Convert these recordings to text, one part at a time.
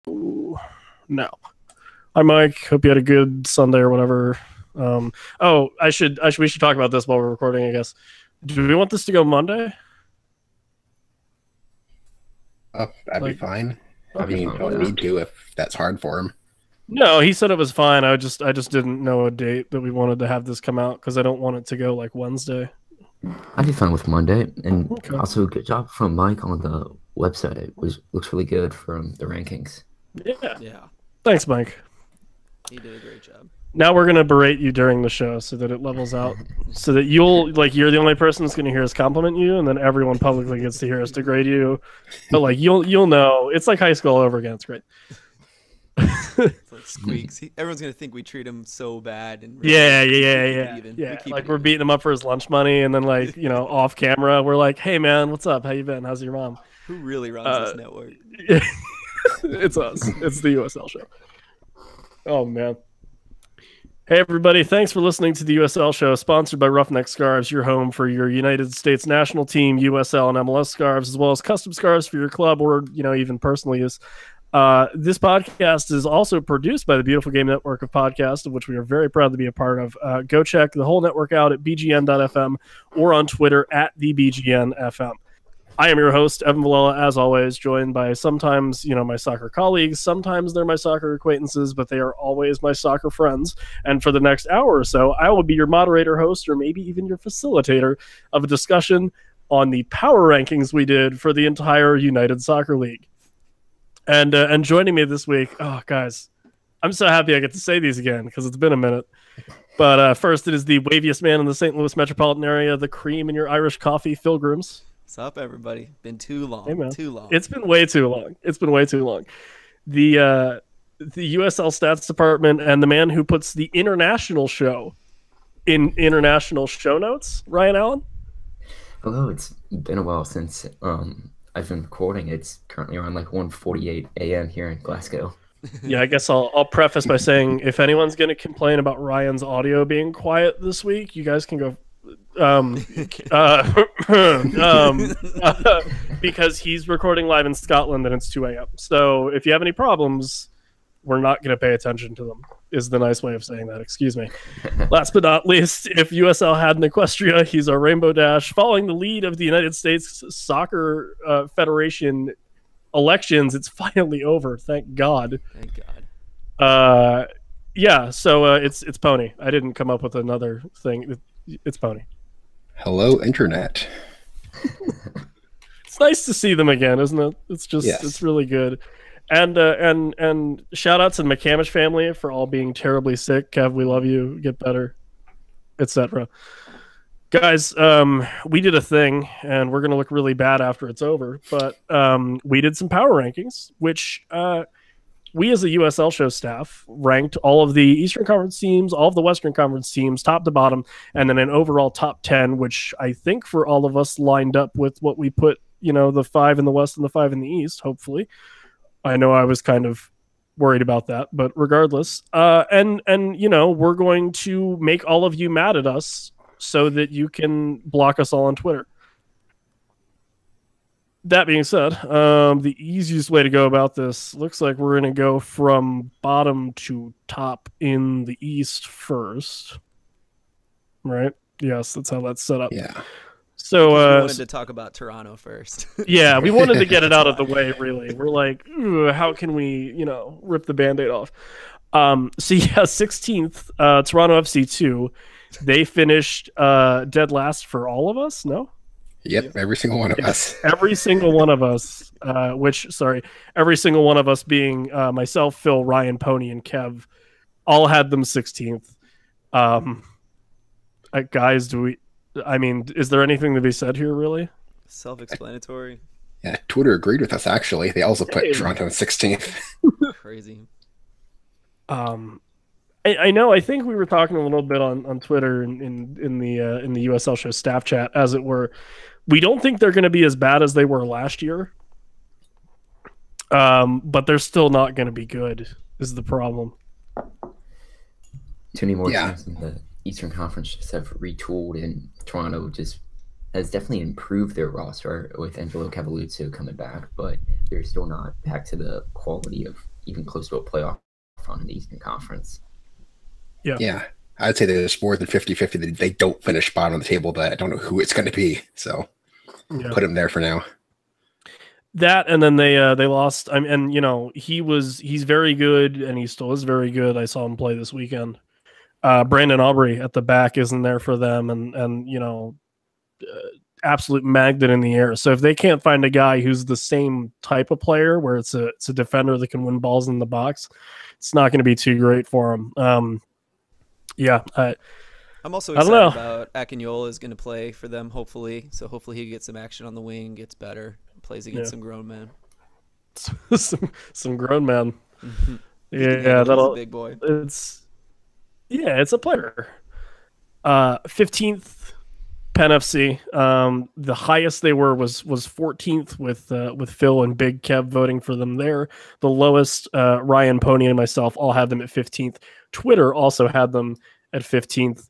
No. Hi, Mike. Hope you had a good Sunday or whatever. We should talk about this while we're recording, I guess. Do we want this to go Monday? That'd be fine. Okay. I mean, you don't need to if that's hard for him. No, he said it was fine. I just didn't know a date that we wanted to have this come out because I don't want it to go like Wednesday. I'd be fine with Monday, and Okay. also good job from Mike on the website. It looks really good from the rankings. Yeah. Thanks, Mike. He did a great job. Now we're gonna berate you during the show so that it levels out, so that you're the only person that's gonna hear us compliment you, and then everyone publicly gets to hear us degrade you. But like you'll know, it's like high school all over again. It's great. It's like Squeaks. Everyone's gonna think we treat him so bad. And Yeah. Like we're beating him up for his lunch money, and then like off camera, we're like, "Hey man, what's up? How you been? How's your mom?" Who really runs this network? It's us. It's the USL show. Oh man. Hey everybody, thanks for listening to the USL show, sponsored by Roughneck Scarves, your home for your United States national team, USL and MLS scarves, as well as custom scarves for your club or even personal use. This podcast is also produced by the Beautiful Game Network of podcasts, of which we are very proud to be a part of. Go check the whole network out at bgn.fm or on Twitter at thebgnfm. I am your host, Evan Villela, as always, joined by sometimes, my soccer colleagues. Sometimes they're my soccer acquaintances, but they are always my soccer friends. And for the next hour or so, I will be your moderator, host, or maybe even your facilitator of a discussion on the power rankings we did for the entire United Soccer League. And joining me this week, oh, guys, I'm so happy I get to say these again because it's been a minute. But first, it is the waviest man in the St. Louis metropolitan area, the cream in your Irish coffee, Phill Grooms. What's up, everybody? Been too long. Hey, man. Too long. It's been way too long. The USL stats department and the man who puts the international show in international show notes, Ryan Allen. Hello, it's been a while since I've been recording. It's currently around like 1:48 a.m. here in Glasgow. Yeah, I guess I'll preface by saying if anyone's going to complain about Ryan's audio being quiet this week, you guys can go. Because he's recording live in Scotland and it's 2 a.m. So if you have any problems, we're not going to pay attention to them, is the nice way of saying that. Excuse me. Last but not least, if USL had an Equestria, he's our Rainbow Dash. Following the lead of the United States Soccer Federation elections, it's finally over. Thank God. Thank God. So it's Pony. I didn't come up with another thing. It's Pony. Hello, Internet. It's nice to see them again, isn't it? It's just It's really good. And shout out to the McCamish family for all being terribly sick. Kev, we love you. Get better, etc. Guys, we did a thing, and we're gonna look really bad after it's over. But we did some power rankings, which we as a USL show staff ranked all of the Eastern Conference teams, all of the Western Conference teams, top to bottom, and then an overall top 10, which I think for all of us lined up with what we put, the 5 in the West and the 5 in the East, hopefully. I know I was kind of worried about that, but regardless. And we're going to make all of you mad at us so that you can block us all on Twitter. That being said, the easiest way to go about this looks like we're going to go from bottom to top in the East first. Right? Yes, that's how that's set up. Yeah. So we wanted to talk about Toronto first. Yeah, we wanted to get it out of the way, really. We're like, how can we, rip the Band-Aid off? 16th, Toronto FC2. They finished dead last for all of us, no? Yep, every single one of us. Every single one of us, every single one of us being myself, Phill, Ryan, Pony, and Kev, all had them 16th. Guys, is there anything to be said here, really? Self-explanatory. Yeah, Twitter agreed with us, actually. They also put Toronto in 16th. Crazy. I know. I think we were talking a little bit on Twitter in the USL show staff chat, as it were. We don't think they're going to be as bad as they were last year, but they're still not going to be good. Is the problem? Too many more teams in the Eastern Conference just have retooled, and Toronto just has definitely improved their roster with Angelo Cavalluzzo coming back, but they're still not back to the quality of even close to a playoff run in the Eastern Conference. Yeah. I'd say there's more than 50-50 that they don't finish bottom of the table, but I don't know who it's going to be. So put him there for now. That, and then they lost. And he's very good, and he still is very good. I saw him play this weekend. Brandon Aubrey at the back isn't there for them, and absolute magnet in the air. So if they can't find a guy who's the same type of player, where it's a defender that can win balls in the box, it's not going to be too great for him. I'm also excited about Akinyola is going to play for them, hopefully. So hopefully he gets some action on the wing, gets better, plays against some grown men. some grown men. Mm-hmm. That'll big boy. It's a player. 15th Penn FC. The highest they were was 14th with Phill and Big Kev voting for them there. The lowest, Ryan, Pony, and myself all had them at 15th. Twitter also had them at 15th.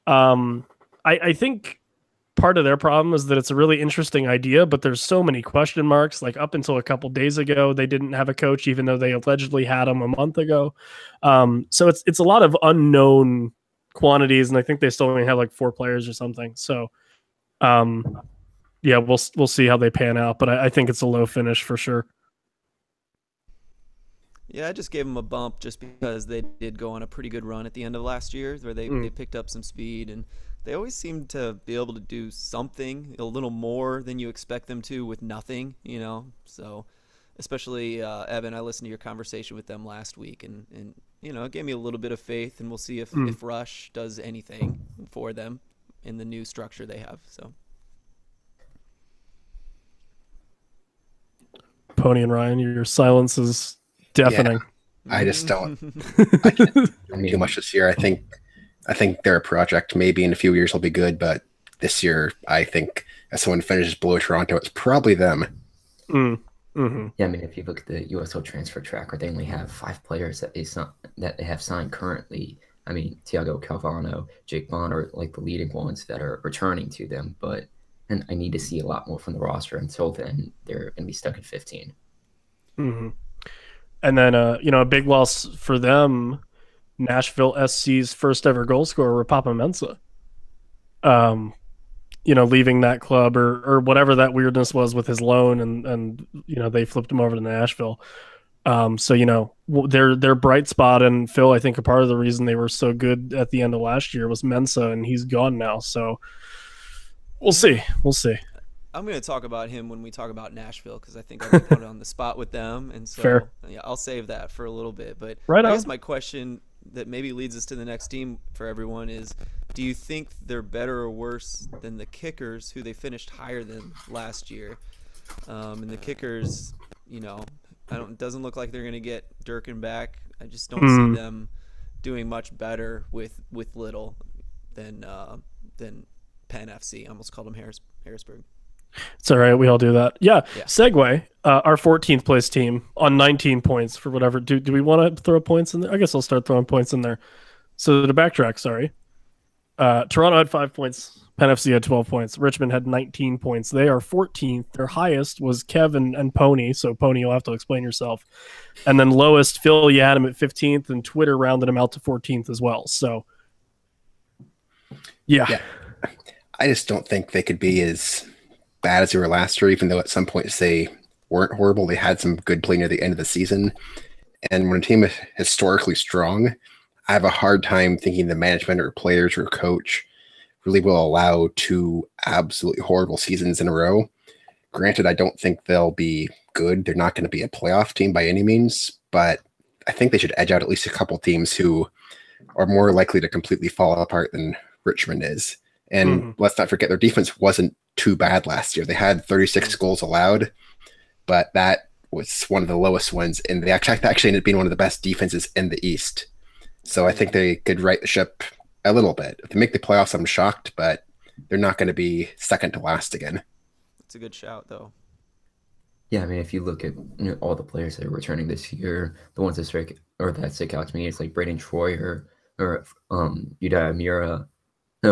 I think part of their problem is that it's a really interesting idea, but there's so many question marks. Like up until a couple days ago, they didn't have a coach, even though they allegedly had him a month ago. So it's a lot of unknown quantities, and I think they still only have like 4 players or something. So, we'll see how they pan out, but I think it's a low finish for sure. Yeah, I just gave them a bump just because they did go on a pretty good run at the end of last year where they picked up some speed, and they always seem to be able to do something a little more than you expect them to with nothing, So especially Evan, I listened to your conversation with them last week, and it gave me a little bit of faith, and we'll see if Rush does anything for them in the new structure they have. So Pony and Ryan, your silence is deafening. Yeah, I just don't. I can't do too much this year. I think they're a project. Maybe in a few years they'll be good, but this year I think as someone finishes below Toronto, it's probably them. Mm-hmm. Yeah, I mean, if you look at the USL transfer tracker, they only have 5 players that they have signed currently. I mean, Thiago Calvano, Jake Bond are like the leading ones that are returning to them, and I need to see a lot more from the roster. Until then, they're going to be stuck at 15. Mm-hmm. And then, a big loss for them, Nashville SC's first ever goal scorer, Papa Mensah. Leaving that club or whatever that weirdness was with his loan, and they flipped him over to Nashville. Their bright spot, and Phill, I think a part of the reason they were so good at the end of last year was Mensah, and he's gone now. So we'll see. I'm going to talk about him when we talk about Nashville, because I think I'll be put on the spot with them, and so Fair. Yeah, I'll save that for a little bit. But I guess my question that maybe leads us to the next team for everyone is, do you think they're better or worse than the Kickers, who they finished higher than last year? And the Kickers, it doesn't look like they're going to get Durkin back. I just don't see them doing much better with little than Penn FC. I almost called them Harrisburg. It's all right. We all do that. Yeah. Segue. Our 14th place team on 19 points for whatever. Do we want to throw points in there? I guess I'll start throwing points in there. So to backtrack, sorry. Toronto had 5 points. Penn FC had 12 points. Richmond had 19 points. They are 14th. Their highest was Kevin and Pony. So Pony, you'll have to explain yourself. And then lowest, Phill, you had him at 15th, and Twitter rounded him out to 14th as well. So yeah. I just don't think they could be as bad as they were last year, even though at some points they weren't horrible. They had some good play near the end of the season. And when a team is historically strong, I have a hard time thinking the management or players or coach really will allow 2 absolutely horrible seasons in a row. Granted, I don't think they'll be good. They're not going to be a playoff team by any means, but I think they should edge out at least a couple teams who are more likely to completely fall apart than Richmond is. And let's not forget, their defense wasn't too bad last year. They had 36 goals allowed, but that was one of the lowest ones, and they actually ended up being one of the best defenses in the East. So I think they could right the ship a little bit. If they make the playoffs, I'm shocked, but they're not going to be second to last again. It's a good shout, though. Yeah, I mean, if you look at all the players that are returning this year, the ones that stick out to me, it's like Braden Troy or Yuda Amira.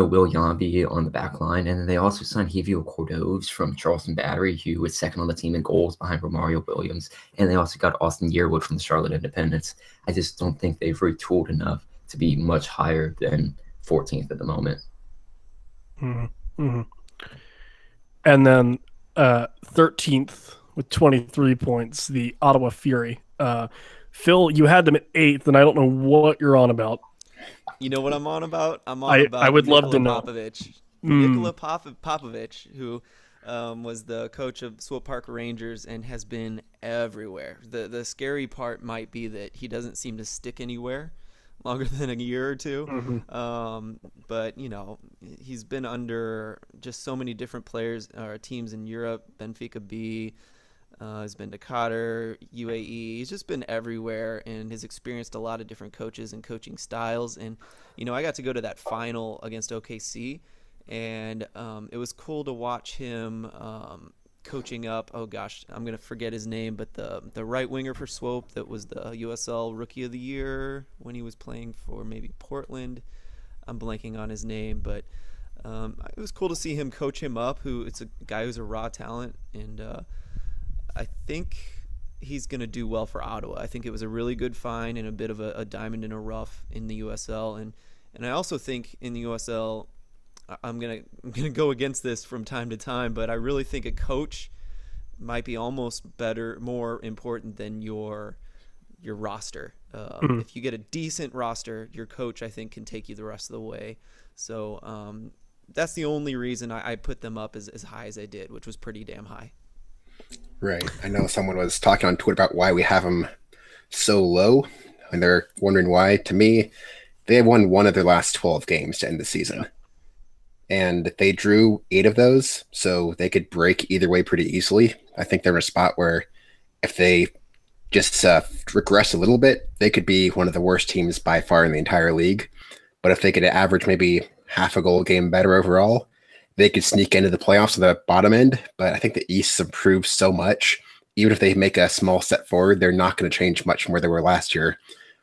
Will Yambi on the back line. And then they also signed Hevio Cordoves from Charleston Battery, who was second on the team in goals behind Romario Williams. And they also got Austin Yearwood from the Charlotte Independence. I just don't think they've retooled enough to be much higher than 14th at the moment. Mm-hmm. And then 13th with 23 points, the Ottawa Fury. Phill, you had them at 8th, and I don't know what you're on about. You know what I'm on about? I'm on about I would love to know. Popovich. Nikola Popovich, who was the coach of Swope Park Rangers and has been everywhere. The scary part might be that he doesn't seem to stick anywhere longer than a year or two. Mm-hmm. But, you know, he's been under just so many different players or teams in Europe, Benfica B, he's been to Qatar, UAE. He's just been everywhere and has experienced a lot of different coaches and coaching styles. And, you know, I got to go to that final against OKC, and it was cool to watch him coaching up. Oh, gosh, I'm going to forget his name, but the right winger for Swope that was the USL Rookie of the Year when he was playing for maybe Portland. I'm blanking on his name, but it was cool to see him coach him up, it's a guy who's a raw talent, and I think he's going to do well for Ottawa. I think it was a really good find and a bit of a diamond in a rough in the USL. And I also think in the USL, I'm gonna go against this from time to time, but I really think a coach might be almost better, more important than your roster. If you get a decent roster, your coach, I think, can take you the rest of the way. So that's the only reason I put them up as high as I did, which was pretty damn high. Right. I know someone was talking on Twitter about why we have them so low, and they're wondering why. To me, they have won one of their last 12 games to end the season. And they drew 8 of those, so they could break either way pretty easily. I think they're in a spot where if they just regress a little bit, they could be one of the worst teams by far in the entire league. But if they could average maybe half a goal a game better overall, they could sneak into the playoffs at the bottom end. But I think the East has improved so much. Even if they make a small step forward, they're not going to change much from where they were last year,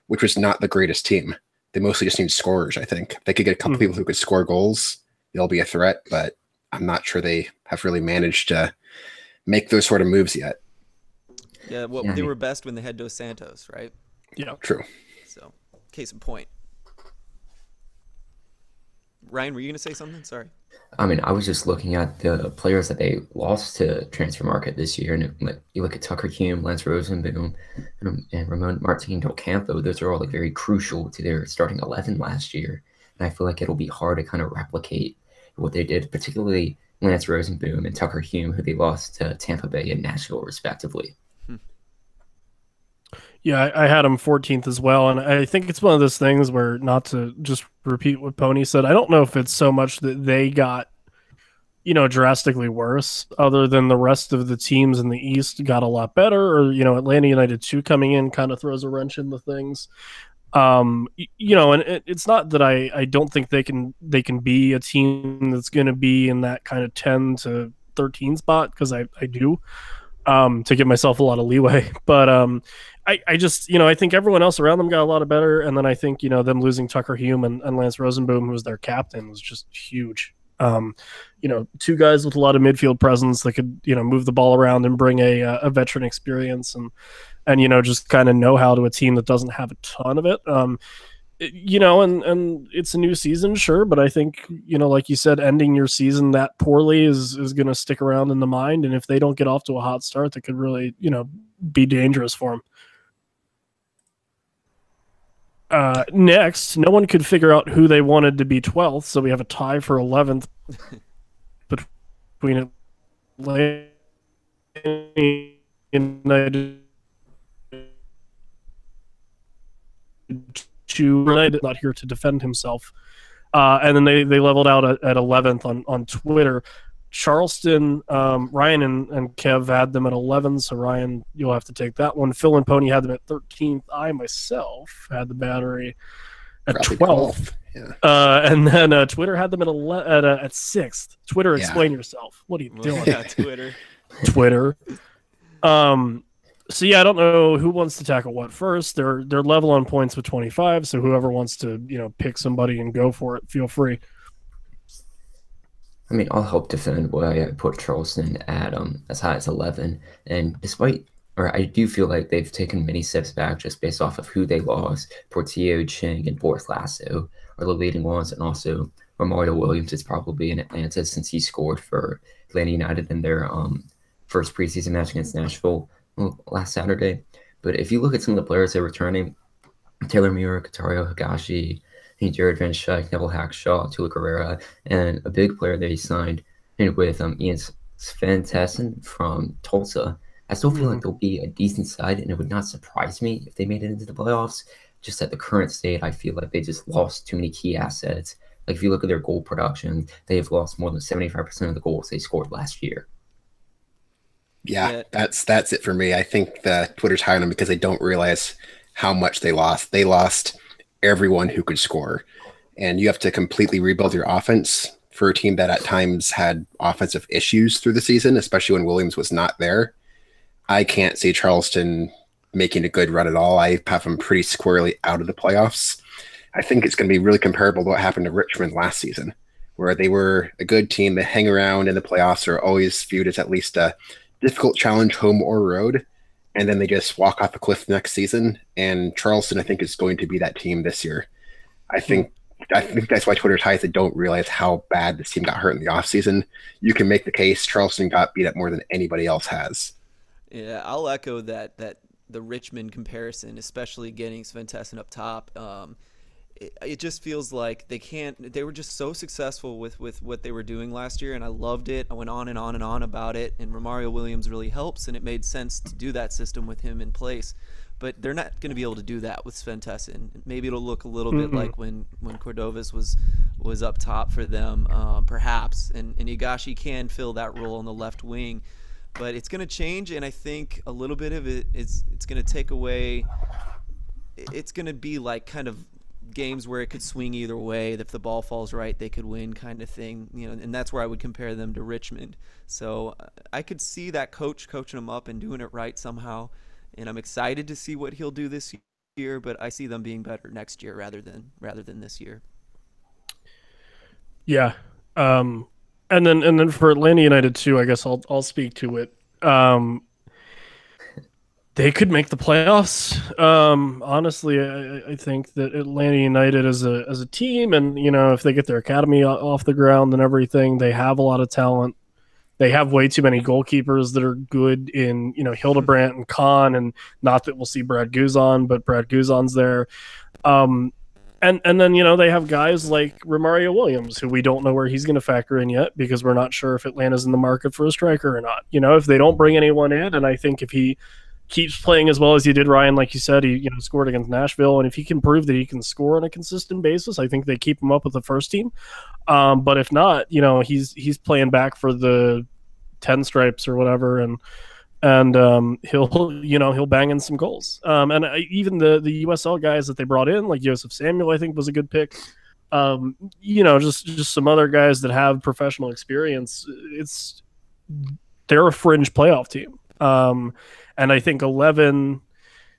which was not the greatest team. They mostly just need scorers, I think. If they could get a couple people who could score goals, they'll be a threat. But I'm not sure they have really managed to make those sort of moves yet. Yeah, well, they were best when they had Dos Santos, right? Yeah. True. So, case in point. Ryan, were you going to say something? Sorry. I mean, I was just looking at the players that they lost to transfer market this year, and you look at Tucker Hume, Lance Rosenboom, and Ramon Martin Del Campo. Those are all like very crucial to their starting 11 last year, and I feel like it'll be hard to kind of replicate what they did, particularly Lance Rosenboom and Tucker Hume, who they lost to Tampa Bay and Nashville, respectively. Yeah, I had him 14th as well, and I think it's one of those things where, not to just repeat what Pony said, I don't know if it's so much that they got, drastically worse, other than the rest of the teams in the East got a lot better, or, Atlanta United 2 coming in kind of throws a wrench in the things. And it's not that I don't think they can be a team that's going to be in that kind of 10 to 13 spot, because I do. To give myself a lot of leeway. But I just, I think everyone else around them got a lot of better. And then I think, them losing Tucker Hume and Lance Rosenboom, who was their captain, was just huge. 2 guys with a lot of midfield presence that could, move the ball around and bring a veteran experience and just kind of know-how to a team that doesn't have a ton of it. And it's a new season, sure, but I think, like you said, ending your season that poorly is going to stick around in the mind. And if they don't get off to a hot start, that could really, be dangerous for them. Next, no one could figure out who they wanted to be 12th, so we have a tie for 11th between Atlanta United United, not here to defend himself. And then they leveled out at 11th on Twitter. Charleston, Ryan and Kev had them at 11, so Ryan, you'll have to take that one. Phill and Pony had them at 13th. I myself had the Battery at 12th. Yeah. And then Twitter had them at 6th. Twitter, explain yourself. What are you doing? Yeah, Twitter. So yeah, I don't know who wants to tackle what first. They're level on points with 25, so whoever wants to, pick somebody and go for it, feel free. I mean, I'll help defend why I put Charleston at as high as 11. And I do feel like they've taken many steps back just based off of who they lost. Portillo, Ching, and Boris Lasso are the leading ones, and also Romario Williams is probably in Atlanta since he scored for Atlanta United in their first preseason match against Nashville last Saturday. But if you look at some of the players they're returning, Taylor Muir, Katario Higashi, Jared Van Schaik, Neville Hackshaw, Tula Carrera, and a big player that he signed with Ian Sven from Tulsa. I still feel like they'll be a decent side, and it would not surprise me if they made it into the playoffs. Just at the current state, I feel like they just lost too many key assets. Like if you look at their goal production, they have lost more than 75% of the goals they scored last year. Yeah, that's it for me. I think the Twitter's high on them because they don't realize how much they lost. They lost everyone who could score, and you have to completely rebuild your offense for a team that at times had offensive issues through the season, especially when Williams was not there. I can't see Charleston making a good run at all. I have them pretty squarely out of the playoffs. I think it's going to be really comparable to what happened to Richmond last season, where they were a good team that hang around in the playoffs, are always viewed as at least a difficult challenge, home or road, and then they just walk off a cliff next season. And Charleston, I think, is going to be that team this year. I think that's why Twitter's high is they don't realize how bad this team got hurt in the offseason. You can make the case Charleston got beat up more than anybody else has. Yeah, I'll echo that the Richmond comparison, especially getting Sven Tessin up top. It just feels like they were just so successful with what they were doing last year, and I loved it. I went on and on and on about it, and Romario Williams really helps, and it made sense to do that system with him in place. But they're not going to be able to do that with Sven Tessin. Maybe it'll look a little bit like when Cordovas was up top for them, perhaps, and Higashi can fill that role on the left wing. But it's going to change, and I think a little bit of it's going to take away. It's going to be like kind of games where it could swing either way. If the ball falls right, they could win, kind of thing. And that's where I would compare them to Richmond. So I could see that coach coaching them up and doing it right somehow. And I'm excited to see what he'll do this year. But I see them being better next year rather than this year. Yeah. And then for Atlanta United too, I guess I'll speak to it. They could make the playoffs. Honestly, I think that Atlanta United as a team, and if they get their academy off the ground and everything, they have a lot of talent. They have way too many goalkeepers that are good in Hildebrandt and Kahn, and not that we'll see Brad Guzan, but Brad Guzan's there. And then, they have guys like Romario Williams, who we don't know where he's going to factor in yet because we're not sure if Atlanta's in the market for a striker or not. If they don't bring anyone in, and I think if he keeps playing as well as he did, Ryan, like you said, he scored against Nashville, and if he can prove that he can score on a consistent basis, I think they keep him up with the first team. But if not, he's playing back for the 10 stripes or whatever, and he'll bang in some goals. And even the USL guys that they brought in, like Joseph Samuel, I think was a good pick. Just some other guys that have professional experience. They're a fringe playoff team. And I think 11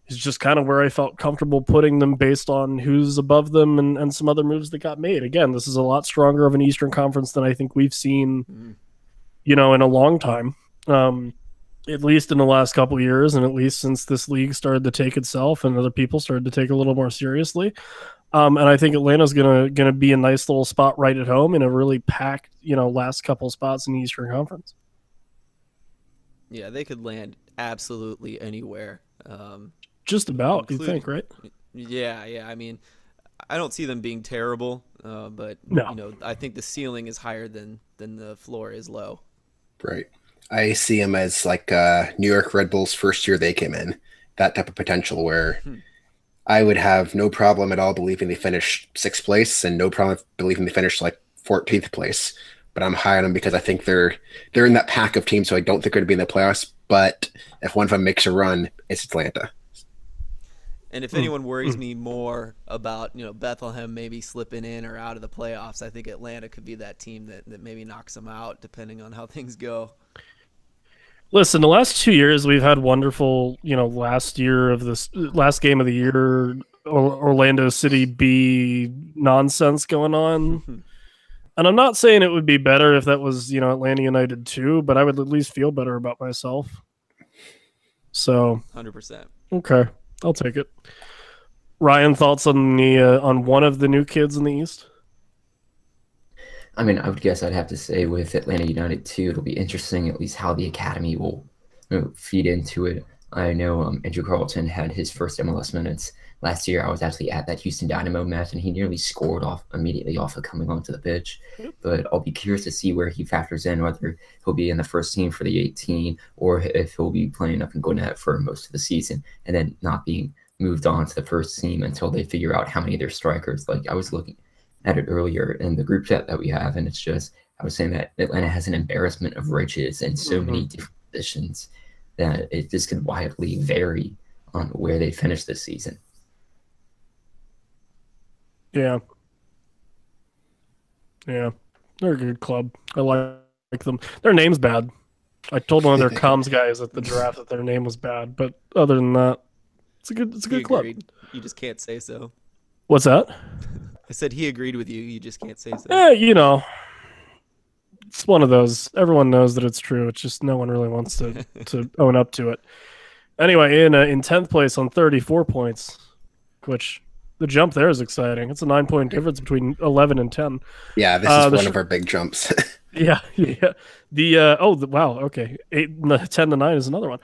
is just kind of where I felt comfortable putting them based on who's above them and some other moves that got made. Again, this is a lot stronger of an Eastern Conference than I think we've seen, in a long time. At least in the last couple of years, and at least since this league started to take itself and other people started to take it a little more seriously. And I think Atlanta's gonna be a nice little spot right at home in a really packed, last couple spots in the Eastern Conference. Yeah, they could land absolutely anywhere. Just about, you think, right? Yeah. I mean, I don't see them being terrible, but no. I think the ceiling is higher than the floor is low. Right. I see them as like New York Red Bulls first year they came in, that type of potential where I would have no problem at all believing they finished 6th place and no problem believing they finished like 14th place. But I'm high on them because I think they're in that pack of teams, so I don't think they're going to be in the playoffs. But if one of them makes a run, it's Atlanta. And if anyone worries me more about Bethlehem maybe slipping in or out of the playoffs, I think Atlanta could be that team that maybe knocks them out depending on how things go. Listen, the last 2 years we've had wonderful, last game of the year, Orlando City B nonsense going on. And I'm not saying it would be better if that was, Atlanta United too, but I would at least feel better about myself. So 100%. Okay, I'll take it. Ryan, thoughts on on one of the new kids in the East? I mean, I would guess I'd have to say with Atlanta United too, it'll be interesting at least how the academy will feed into it. I know Andrew Carlton had his first MLS minutes last year. I was actually at that Houston Dynamo match, and he nearly scored immediately off of coming onto the pitch. But I'll be curious to see where he factors in, whether he'll be in the first team for the 18 or if he'll be playing up in Gwinnett for most of the season and then not being moved on to the first team until they figure out how many of their strikers. Like I was looking at it earlier in the group chat that we have, and it's just I was saying that Atlanta has an embarrassment of riches in so many different positions that it just could widely vary on where they finish this season. Yeah. They're a good club. I like them. Their name's bad. I told one of their comms guys at the draft that their name was bad, but other than that, it's a good club. You just can't say so. What's that? I said he agreed with you. You just can't say so. It's one of those. Everyone knows that it's true. It's just no one really wants to own up to it. Anyway, in 10th place on 34 points, which the jump there is exciting. It's a 9-point difference between 11 and 10. Yeah, this is one of our big jumps. Yeah. Wow. Okay, 10 to 9 is another one.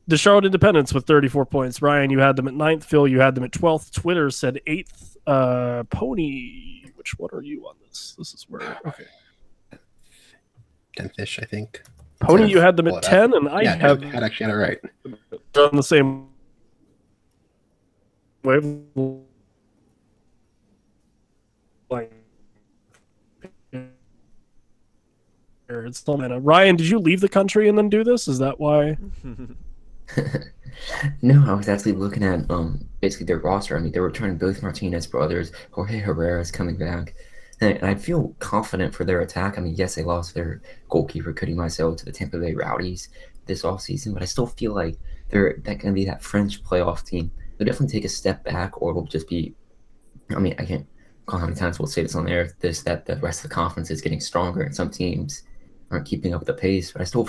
The Charlotte Independents with 34 points. Ryan, you had them at 9th. Phil, you had them at 12th. Twitter said 8th. Pony, which one are you on this? This is where. Okay. 10th-ish, I think. Pony, you had them at 10, and I had actually had it right. On the same wave. It's still Ryan, did you leave the country and then do this? Is that why? No, I was actually looking at basically their roster. I mean, they're returning both Martinez brothers. Jorge Herrera's coming back. And I feel confident for their attack. I mean, yes, they lost their goalkeeper, Cody Mycel, to the Tampa Bay Rowdies this offseason, but I still feel like they're going to be that French playoff team. They'll definitely take a step back, or it'll just be, I mean, I can't recall how many times we'll say this on air, that the rest of the conference is getting stronger and some teams aren't keeping up with the pace, but I still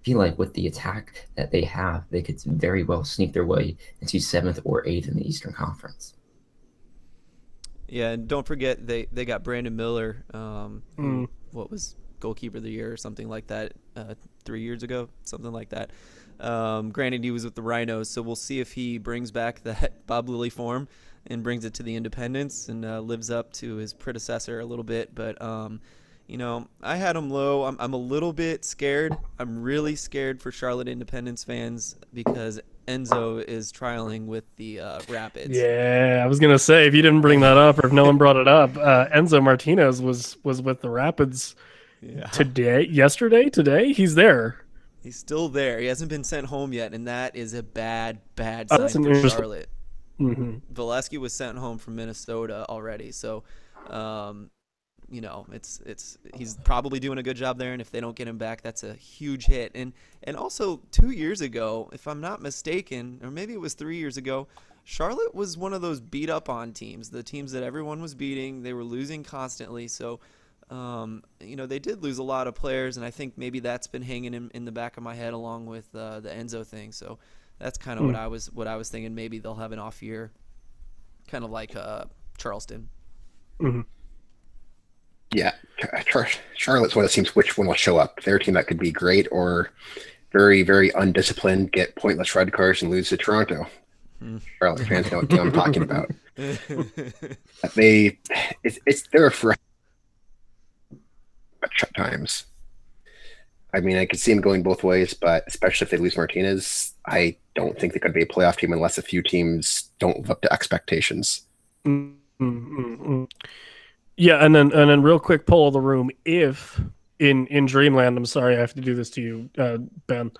feel like with the attack that they have, they could very well sneak their way into 7th or 8th in the Eastern Conference. Yeah, and don't forget they got Brandon Miller, what was goalkeeper of the year or something like that 3 years ago, something like that. Granted, he was with the Rhinos, so we'll see if he brings back that Bob Lilly form and brings it to the Independents and lives up to his predecessor a little bit. But I had him low. I'm a little bit scared. I'm really scared for Charlotte Independence fans because Enzo is trialing with the Rapids. Yeah, I was gonna say if you didn't bring that up or if no one brought it up, Enzo Martinez was with the Rapids today. He's there. He's still there. He hasn't been sent home yet, and that is a bad sign for Charlotte. Valesky was sent home from Minnesota already, so he's probably doing a good job there, and if they don't get him back, that's a huge hit. And also 2 years ago, if I'm not mistaken, or maybe it was 3 years ago, Charlotte was one of those beat up on teams, the teams that everyone was beating. They were losing constantly, so they did lose a lot of players, and I think maybe that's been hanging in the back of my head along with the Enzo thing. So that's kind of what I was thinking. Maybe they'll have an off year, kind of like Charleston. Mm-hmm. Yeah, Charlotte's one of those teams. Which one will show up? They're a team that could be great or very, very undisciplined, get pointless red cards, and lose to Toronto. Charlotte fans know what team I'm talking about. They're for times. I mean, I could see them going both ways, but especially if they lose Martinez, I don't think they could be a playoff team unless a few teams don't live up to expectations. Mm-hmm. Yeah, and then real quick poll of the room. If in Dreamland, I'm sorry I have to do this to you, Ben.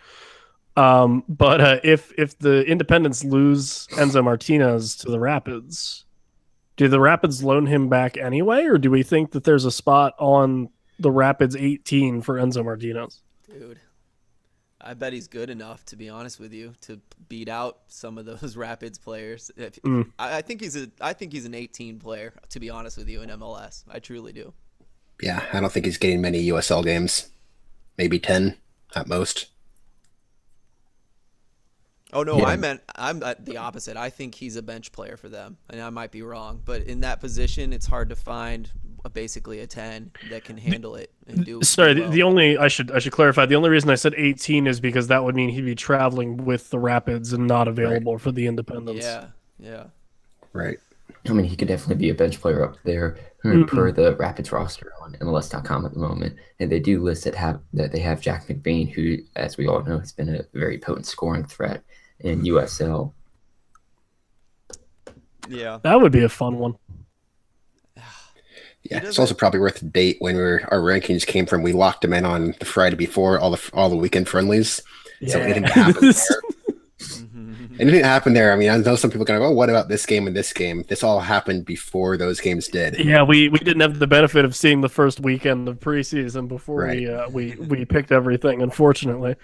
But if the Independents lose Enzo Martinez to the Rapids, do the Rapids loan him back anyway, or do we think that there's a spot on the Rapids 18 for Enzo Martinez? Dude, I bet he's good enough, to be honest with you, to beat out some of those Rapids players. I think he's an 18 player, to be honest with you, in MLS. I truly do. Yeah, I don't think he's getting many USL games. Maybe 10 at most. Oh no, Yeah. I'm the opposite. I think he's a bench player for them, and I might be wrong, but in that position, it's hard to find basically a 10 that can handle it and do Sorry, well. the only I should clarify. The only reason I said 18 is because that would mean he'd be traveling with the Rapids and not Right. available for the Independence. Yeah. Right. I mean, he could definitely be a bench player up there per the Rapids roster on MLS.com at the moment. And they do list that they have Jack McBain, who, as we all know, has been a very potent scoring threat in USL. Yeah. That would be a fun one. Yeah, it's also probably worth a date when our rankings came from. We locked him in on the Friday before all the weekend friendlies. Yeah. So anything that happened there, anything that happened there. I mean, I know some people are going to go, "Oh, what about this game and this game?" This all happened before those games did. Yeah, we didn't have the benefit of seeing the first weekend of preseason before Right. we picked everything, unfortunately.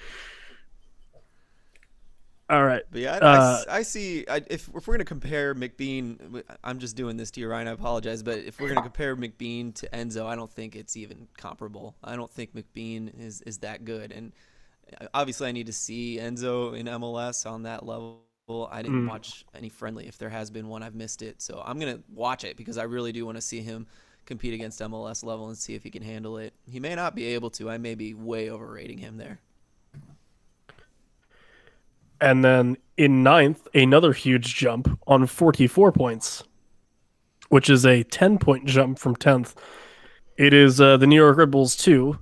All right. But yeah, I see. If we're going to compare McBean, I'm just doing this to you, Ryan. I apologize, but if we're going to compare McBean to Enzo, I don't think it's even comparable. I don't think McBean is that good, and obviously, I need to see Enzo in MLS on that level. I didn't watch any friendly. If there has been one, I've missed it. So I'm going to watch it because I really do want to see him compete against MLS level and see if he can handle it. He may not be able to. I may be way overrating him there. And then in ninth, another huge jump on 44 points, which is a 10-point jump from 10th. It is the New York Red Bulls 2.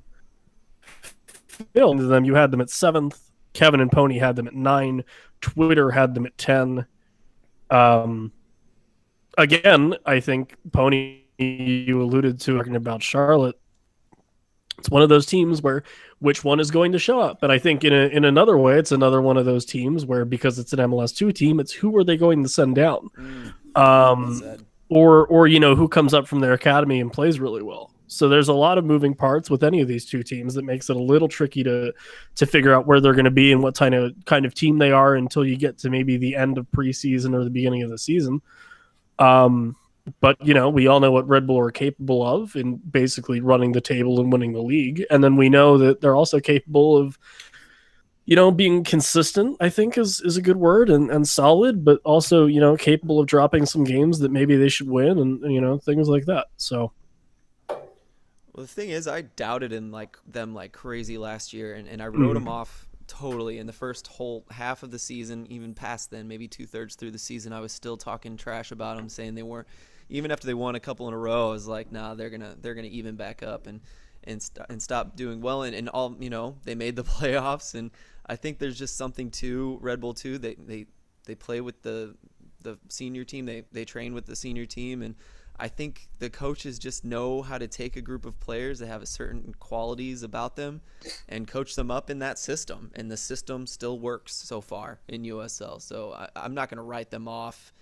Phill, them, you had them at 7th. Kevin and Pony had them at 9. Twitter had them at 10. Again, I think, Pony, you alluded to talking about Charlotte. It's one of those teams where which one is going to show up? And I think in another way, it's another one of those teams where because it's an MLS2 team, it's who are they going to send down? Or who comes up from their academy and plays really well. So there's a lot of moving parts with any of these two teams that makes it a little tricky to figure out where they're going to be and what kind of team they are until you get to maybe the end of preseason or the beginning of the season. But, we all know what Red Bull are capable of in basically running the table and winning the league. And then we know that they're also capable of, being consistent, I think is a good word, and solid, but also, capable of dropping some games that maybe they should win and, things like that. So. Well, the thing is, I doubted in them like crazy last year, and I wrote them off totally in the first whole half of the season, even past then, maybe 2/3 through the season. I was still talking trash about them, saying they weren't. Even after they won a couple in a row, I was like, nah, they're gonna even back up and stop doing well. And all they made the playoffs, and I think there's just something to Red Bull too. They play with the senior team. They train with the senior team, and I think the coaches just know how to take a group of players that have a certain qualities about them and coach them up in that system. And the system still works so far in USL. So I'm not going to write them off.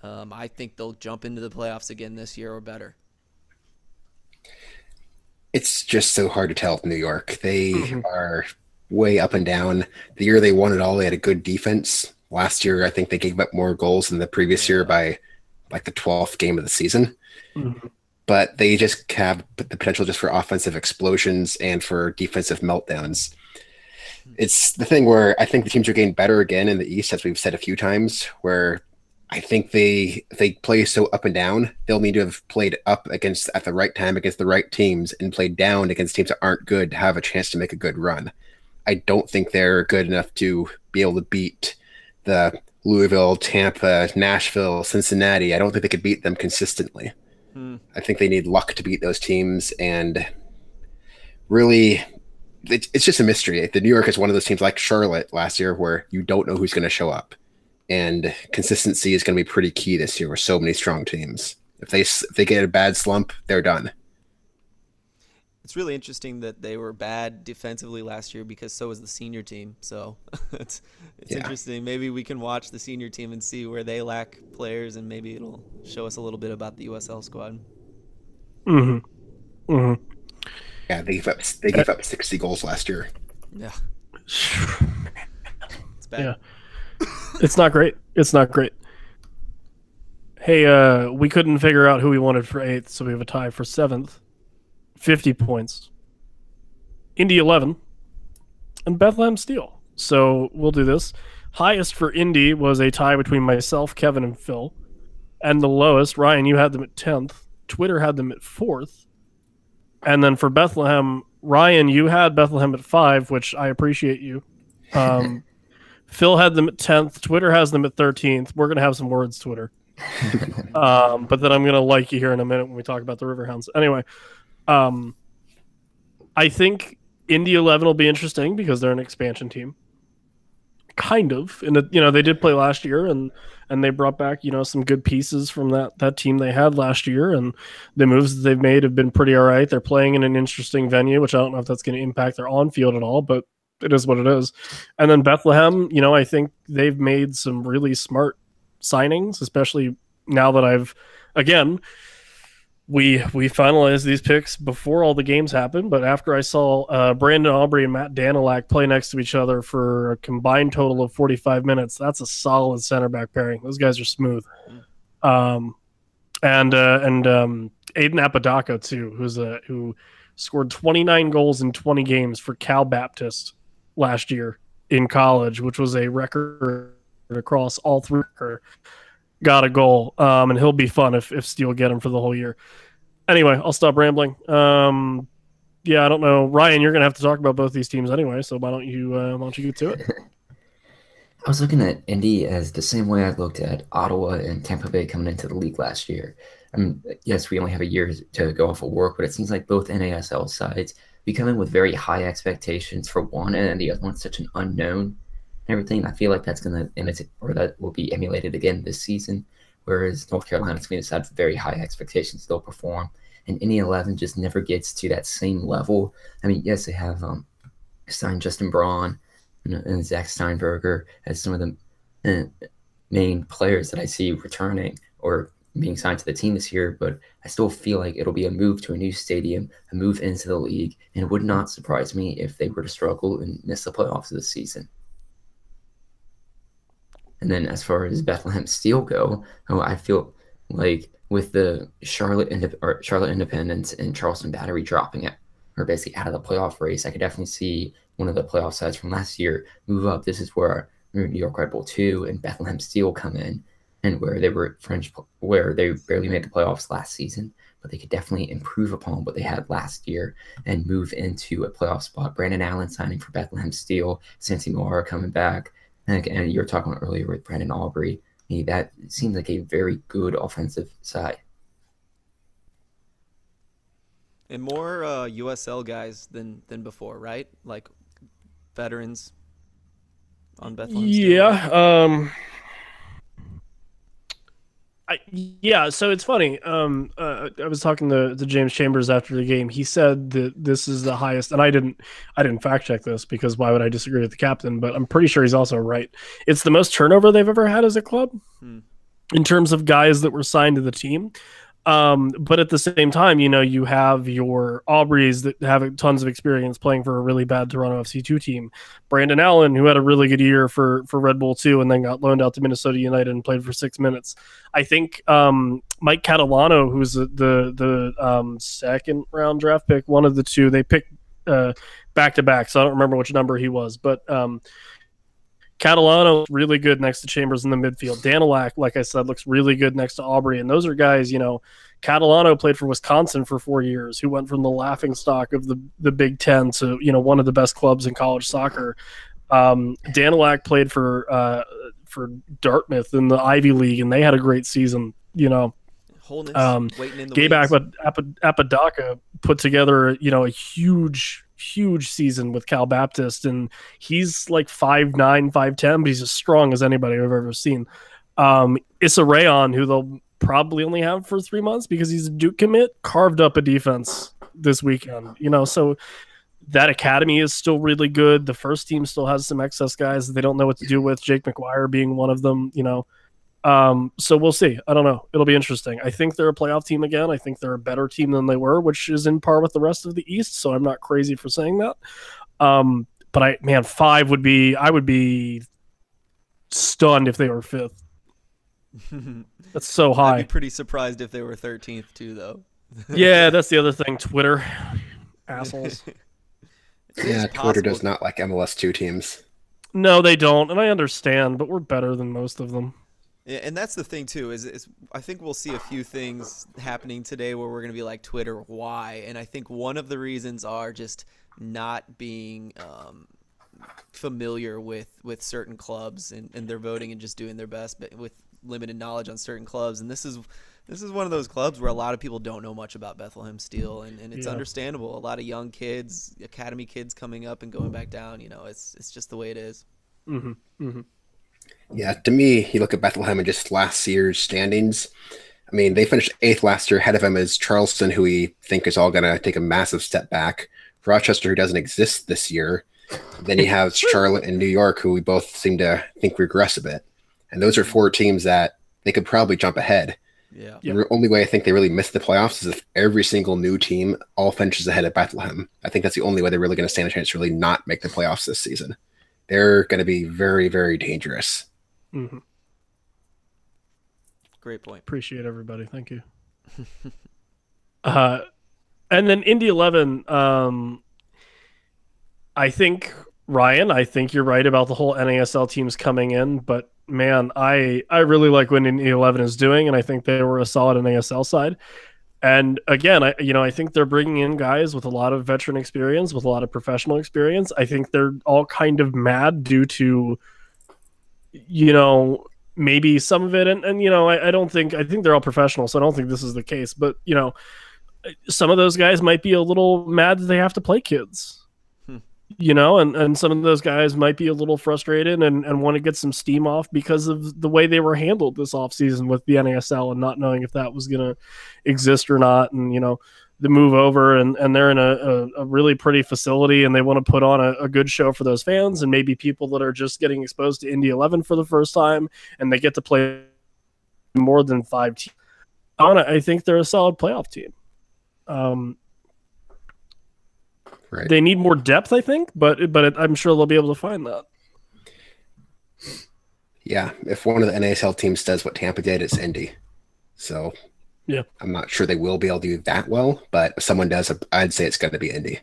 I think they'll jump into the playoffs again this year or better. It's just so hard to tell with New York. They are way up and down. The year they won it all, they had a good defense. Last year, I think they gave up more goals than the previous year by like the 12th game of the season. But they just have the potential just for offensive explosions and for defensive meltdowns. It's the thing where I think the teams are getting better again in the East, as we've said a few times, where I think they play so up and down. They'll need to have played up at the right time against the right teams and played down against teams that aren't good to have a chance to make a good run. I don't think they're good enough to be able to beat the Louisville, Tampa, Nashville, Cincinnati. I don't think they could beat them consistently. I think they need luck to beat those teams, and really, it's just a mystery. The New York is one of those teams like Charlotte last year where you don't know who's going to show up, and consistency is going to be pretty key this year with so many strong teams. If they get a bad slump, they're done. It's really interesting that they were bad defensively last year because so was the senior team. So it's interesting. Maybe we can watch the senior team and see where they lack players, and maybe it'll show us a little bit about the USL squad. Yeah, they gave up 60 goals last year. Yeah. It's bad. Yeah. It's not great. It's not great. Hey, we couldn't figure out who we wanted for 8th, so we have a tie for 7th. 50 points. Indy 11, and Bethlehem Steel. So we'll do this. Highest for Indy was a tie between myself, Kevin, and Phill. And the lowest, Ryan, you had them at 10th. Twitter had them at 4th. And then for Bethlehem, Ryan, you had Bethlehem at 5, which I appreciate you. Phill had them at 10th. Twitter has them at 13th. We're going to have some words, Twitter. But then I'm going to like you here in a minute when we talk about the Riverhounds. Anyway, I think Indy 11 will be interesting because they're an expansion team. Kind of. And, they did play last year, and they brought back, some good pieces from that team they had last year, and the moves that they've made have been pretty all right. They're playing in an interesting venue, which I don't know if that's going to impact their on-field at all, but it is what it is. And then Bethlehem, I think they've made some really smart signings, especially now that we finalized these picks before all the games happened, but after I saw Brandon Aubrey and Matt Danilak play next to each other for a combined total of 45 minutes, that's a solid center back pairing. Those guys are smooth. And Aiden Apodaca too, who scored 29 goals in 20 games for Cal Baptist last year in college, which was a record across all three. Got a goal, and he'll be fun if Steel get him for the whole year. Anyway, I'll stop rambling. Yeah, I don't know, Ryan. You're gonna have to talk about both these teams anyway, so why don't you get to it? I was looking at Indy as the same way I looked at Ottawa and Tampa Bay coming into the league last year. I mean, yes, we only have a year to go off of work, but it seems like both NASL sides be coming with very high expectations for one, and the other one's such an unknown. Everything. I feel like that's going to imitate, or that will be emulated again this season, whereas North Carolina's going to have very high expectations they'll perform, and Indy 11 just never gets to that same level. I mean, yes, they have signed Justin Braun and Zach Steinberger as some of the main players that I see returning or being signed to the team this year, but I still feel like it'll be a move to a new stadium, a move into the league, and it would not surprise me if they were to struggle and miss the playoffs this season. And then as far as Bethlehem Steel go, I feel like with the Charlotte Independence and Charleston Battery dropping it, or basically out of the playoff race, I could definitely see one of the playoff sides from last year move up. This is where New York Red Bull 2 and Bethlehem Steel come in, and where they were where they barely made the playoffs last season, but they could definitely improve upon what they had last year and move into a playoff spot. Brandon Allen signing for Bethlehem Steel, Santi Moara coming back. And you were talking earlier with Brandon Aubrey. That seems like a very good offensive side. And more USL guys than before, right? Like veterans on Bethlehem. Yeah. So it's funny. I was talking to James Chambers after the game. He said that this is the highest, and I didn't fact check this because why would I disagree with the captain? But I'm pretty sure he's also right. It's the most turnover they've ever had as a club in terms of guys that were signed to the team. But at the same time, you have your Aubreys that have tons of experience playing for a really bad Toronto FC2 team. Brandon Allen, who had a really good year for Red Bull 2 and then got loaned out to Minnesota United and played for 6 minutes. I think Mike Catalano, who's the second round draft pick, one of the two, they picked back-to-back, so I don't remember which number he was. But Catalano really good next to Chambers in the midfield. Danilak, like I said, looks really good next to Aubrey. And those are guys, Catalano played for Wisconsin for 4 years, who went from the laughingstock of the Big Ten to, one of the best clubs in college soccer. Danilak played for Dartmouth in the Ivy League, and they had a great season, Gabe Apodaca put together, a huge season with Cal Baptist, and he's like 5'9", 5'10", but he's as strong as anybody I've ever seen. Issa Rayon, who they'll probably only have for 3 months because he's a Duke commit, carved up a defense this weekend. So that academy is still really good. The first team still has some excess guys that they don't know what to do with, Jake McGuire being one of them, So we'll see. I don't know. It'll be interesting. I think they're a playoff team again. I think they're a better team than they were, which is in par with the rest of the East. So I'm not crazy for saying that. But 5 would be, I would be stunned if they were 5th. That's so high. I'd be pretty surprised if they were 13th too, though. Yeah, that's the other thing. Twitter, assholes. It is Yeah, Twitter possible. does not like MLS2 teams. No, they don't, and I understand, but we're better than most of them. Yeah, and that's the thing too. Is I think we'll see a few things happening today where we're going to be like, Twitter, why? And I think one of the reasons are just not being familiar with certain clubs and their voting and just doing their best, but with limited knowledge on certain clubs. And this is one of those clubs where a lot of people don't know much about Bethlehem Steel, and it's Yeah. understandable. A lot of young kids, academy kids coming up and going back down. It's just the way it is. Mm-hmm. Mm-hmm. Yeah, to me, you look at Bethlehem and just last year's standings. I mean, they finished 8th last year. Ahead of them is Charleston, who we think is all going to take a massive step back. Rochester, who doesn't exist this year. Then you have Charlotte and New York, who we both seem to think regress a bit. And those are 4 teams that they could probably jump ahead. Yeah. Yep. The only way I think they really miss the playoffs is if every single new team all finishes ahead of Bethlehem. I think that's the only way they're really going to stand a chance to really not make the playoffs this season. They're going to be very, very dangerous. Mm-hmm. Great point. Appreciate everybody. Thank you. And then Indy 11. I think Ryan, you're right about the whole NASL teams coming in, but man, I really like what Indy 11 is doing, and I think they were a solid NASL side. And again, I think they're bringing in guys with a lot of veteran experience, with a lot of professional experience. I think they're all kind of mad due to, maybe some of it, and I think they're all professionals, so I don't think this is the case. But some of those guys might be a little mad that they have to play kids. And some of those guys might be a little frustrated and want to get some steam off because of the way they were handled this offseason with the NASL and not knowing if that was going to exist or not. And, the move over and they're in a really pretty facility and they want to put on a good show for those fans and maybe people that are just getting exposed to Indy 11 for the first time and they get to play more than 5 teams. I think they're a solid playoff team. Right. They need more depth, I think, but I'm sure they'll be able to find that. Yeah, if one of the NASL teams does what Tampa did, it's Indy. So yeah, I'm not sure they will be able to do that well, but if someone does, I'd say it's going to be Indy.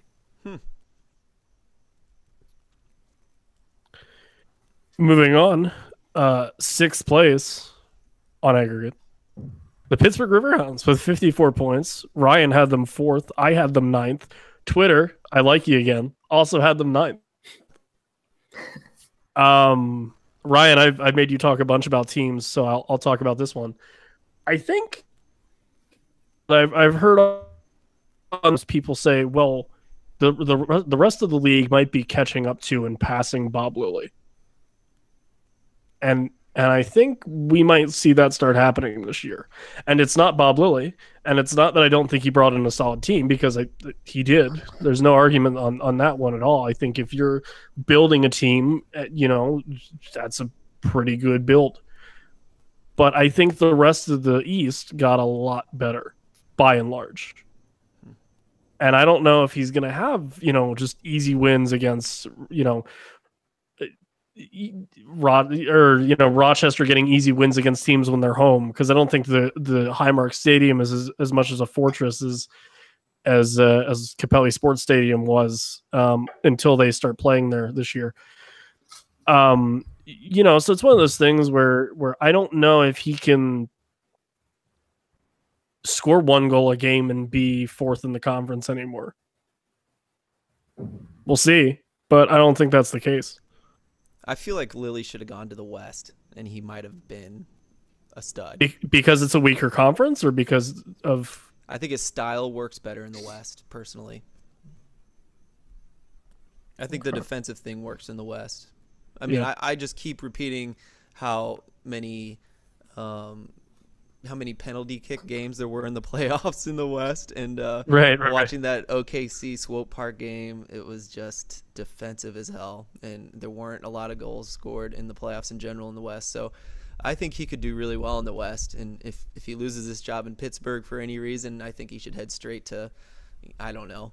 Moving on, 6th place on aggregate. The Pittsburgh Riverhounds with 54 points. Ryan had them 4th. I had them 9th. Twitter, I like you again, also had them 9th. Ryan, I've made you talk a bunch about teams, so I'll talk about this one. I think I've heard people say, well, the rest of the league might be catching up to and passing Bob Lilly. And I think we might see that start happening this year. And it's not Bob Lilly, and it's not that I don't think he brought in a solid team, because he did. There's no argument on that one at all. I think if you're building a team, that's a pretty good build. But I think the rest of the East got a lot better, by and large. And I don't know if he's going to have, just easy wins against, Rochester getting easy wins against teams when they're home, because I don't think the Highmark Stadium is as much as a fortress as Capelli Sports Stadium was until they start playing there this year. So it's one of those things where I don't know if he can score 1 goal a game and be 4th in the conference anymore. We'll see, but I don't think that's the case. I feel like Lilly should have gone to the West, and he might have been a stud. Because it's a weaker conference, or because of... I think his style works better in the West, personally. I think the defensive thing works in the West. I mean, Yeah. I just keep repeating how many penalty kick games there were in the playoffs in the West, and Right. watching that OKC Swope Park game, it was just defensive as hell, and there weren't a lot of goals scored in the playoffs in general in the West. So I think he could do really well in the West, and if he loses his job in Pittsburgh for any reason, I think he should head straight to, I don't know,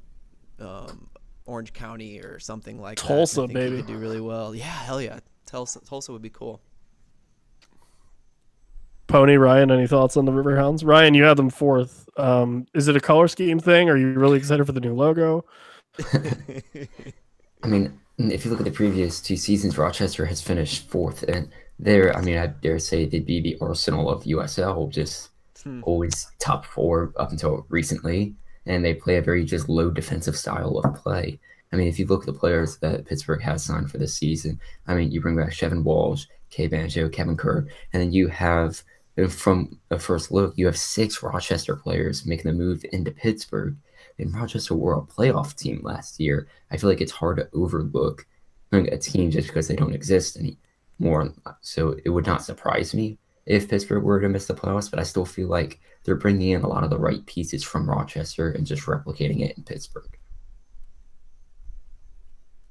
Orange County or something like Tulsa, that. I think baby. he could do really well. Yeah, hell yeah. Tulsa would be cool. Pony, Ryan, any thoughts on the Riverhounds? Ryan, you had them fourth. Is it a color scheme thing? Are you really excited for the new logo? I mean, if you look at the previous 2 seasons, Rochester has finished fourth, and they're, I mean, I dare say they'd be the Arsenal of USL, just always top 4 up until recently, and they play a very just low defensive style of play. I mean, if you look at the players that Pittsburgh has signed for this season, I mean, you bring back Chevin Walsh, Kay Banjo, Kevin Kerr, and then you have, from a first look, you have 6 Rochester players making the move into Pittsburgh. And Rochester were a playoff team last year. I feel like it's hard to overlook a team just because they don't exist anymore. So it would not surprise me if Pittsburgh were to miss the playoffs, but I still feel like they're bringing in a lot of the right pieces from Rochester and just replicating it in Pittsburgh.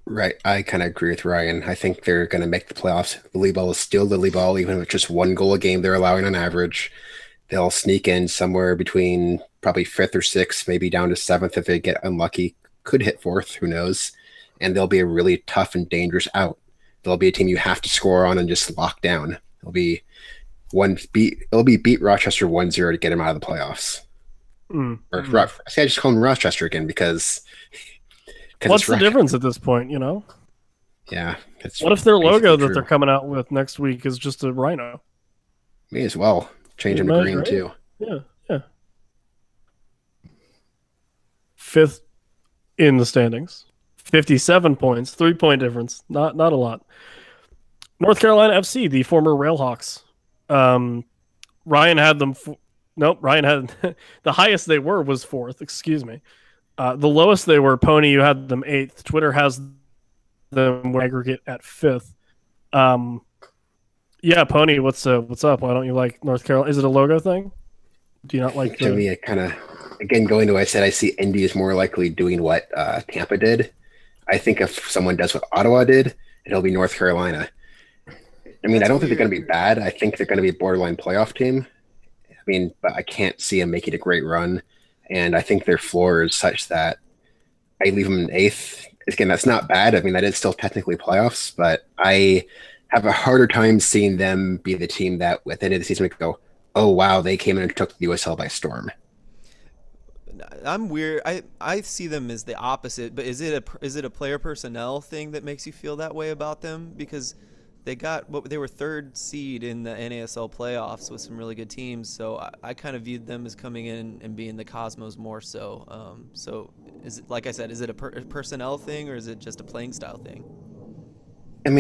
Right. I kind of agree with Ryan. I think they're going to make the playoffs. Lily Ball is still Lily Ball, even with just 1 goal a game they're allowing on average. They'll sneak in somewhere between probably 5th or 6th, maybe down to 7th if they get unlucky. Could hit 4th, who knows? And they'll be a really tough and dangerous out. They'll be a team you have to score on and just lock down. It'll be beat Rochester 1-0 to get them out of the playoffs. I just call them Rochester again because what's the difference at this point, Yeah. What if their logo that they're coming out with next week is just a rhino? May as well. Change them to green, too. Yeah. 5th in the standings. 57 points, 3-point difference. Not a lot. North Carolina FC, the former Railhawks. Ryan had them. Ryan had the highest they were was 4th. Excuse me. The lowest they were, Pony, you had them 8th. Twitter has them aggregate at 5th. Yeah, Pony, what's up? Why don't you like North Carolina? Is it a logo thing? Do you not like? To me, it kind of, again, going to what I said, I see Indy is more likely doing what Tampa did. I think if someone does what Ottawa did, it'll be North Carolina. I mean, I don't think they're going to be bad. I think they're going to be a borderline playoff team. I mean, but I can't see them making a great run. And I think their floor is such that I leave them in 8th. Again, that's not bad. I mean, that is still technically playoffs, but I have a harder time seeing them be the team that at the end of the season we could go, oh, wow, they came in and took the USL by storm. I'm weird. I see them as the opposite, but is it a player personnel thing that makes you feel that way about them? Because they were 3rd seed in the NASL playoffs with some really good teams, so I kind of viewed them as coming in and being the Cosmos more so. So is it, like I said, is it a personnel thing or is it just a playing style thing? I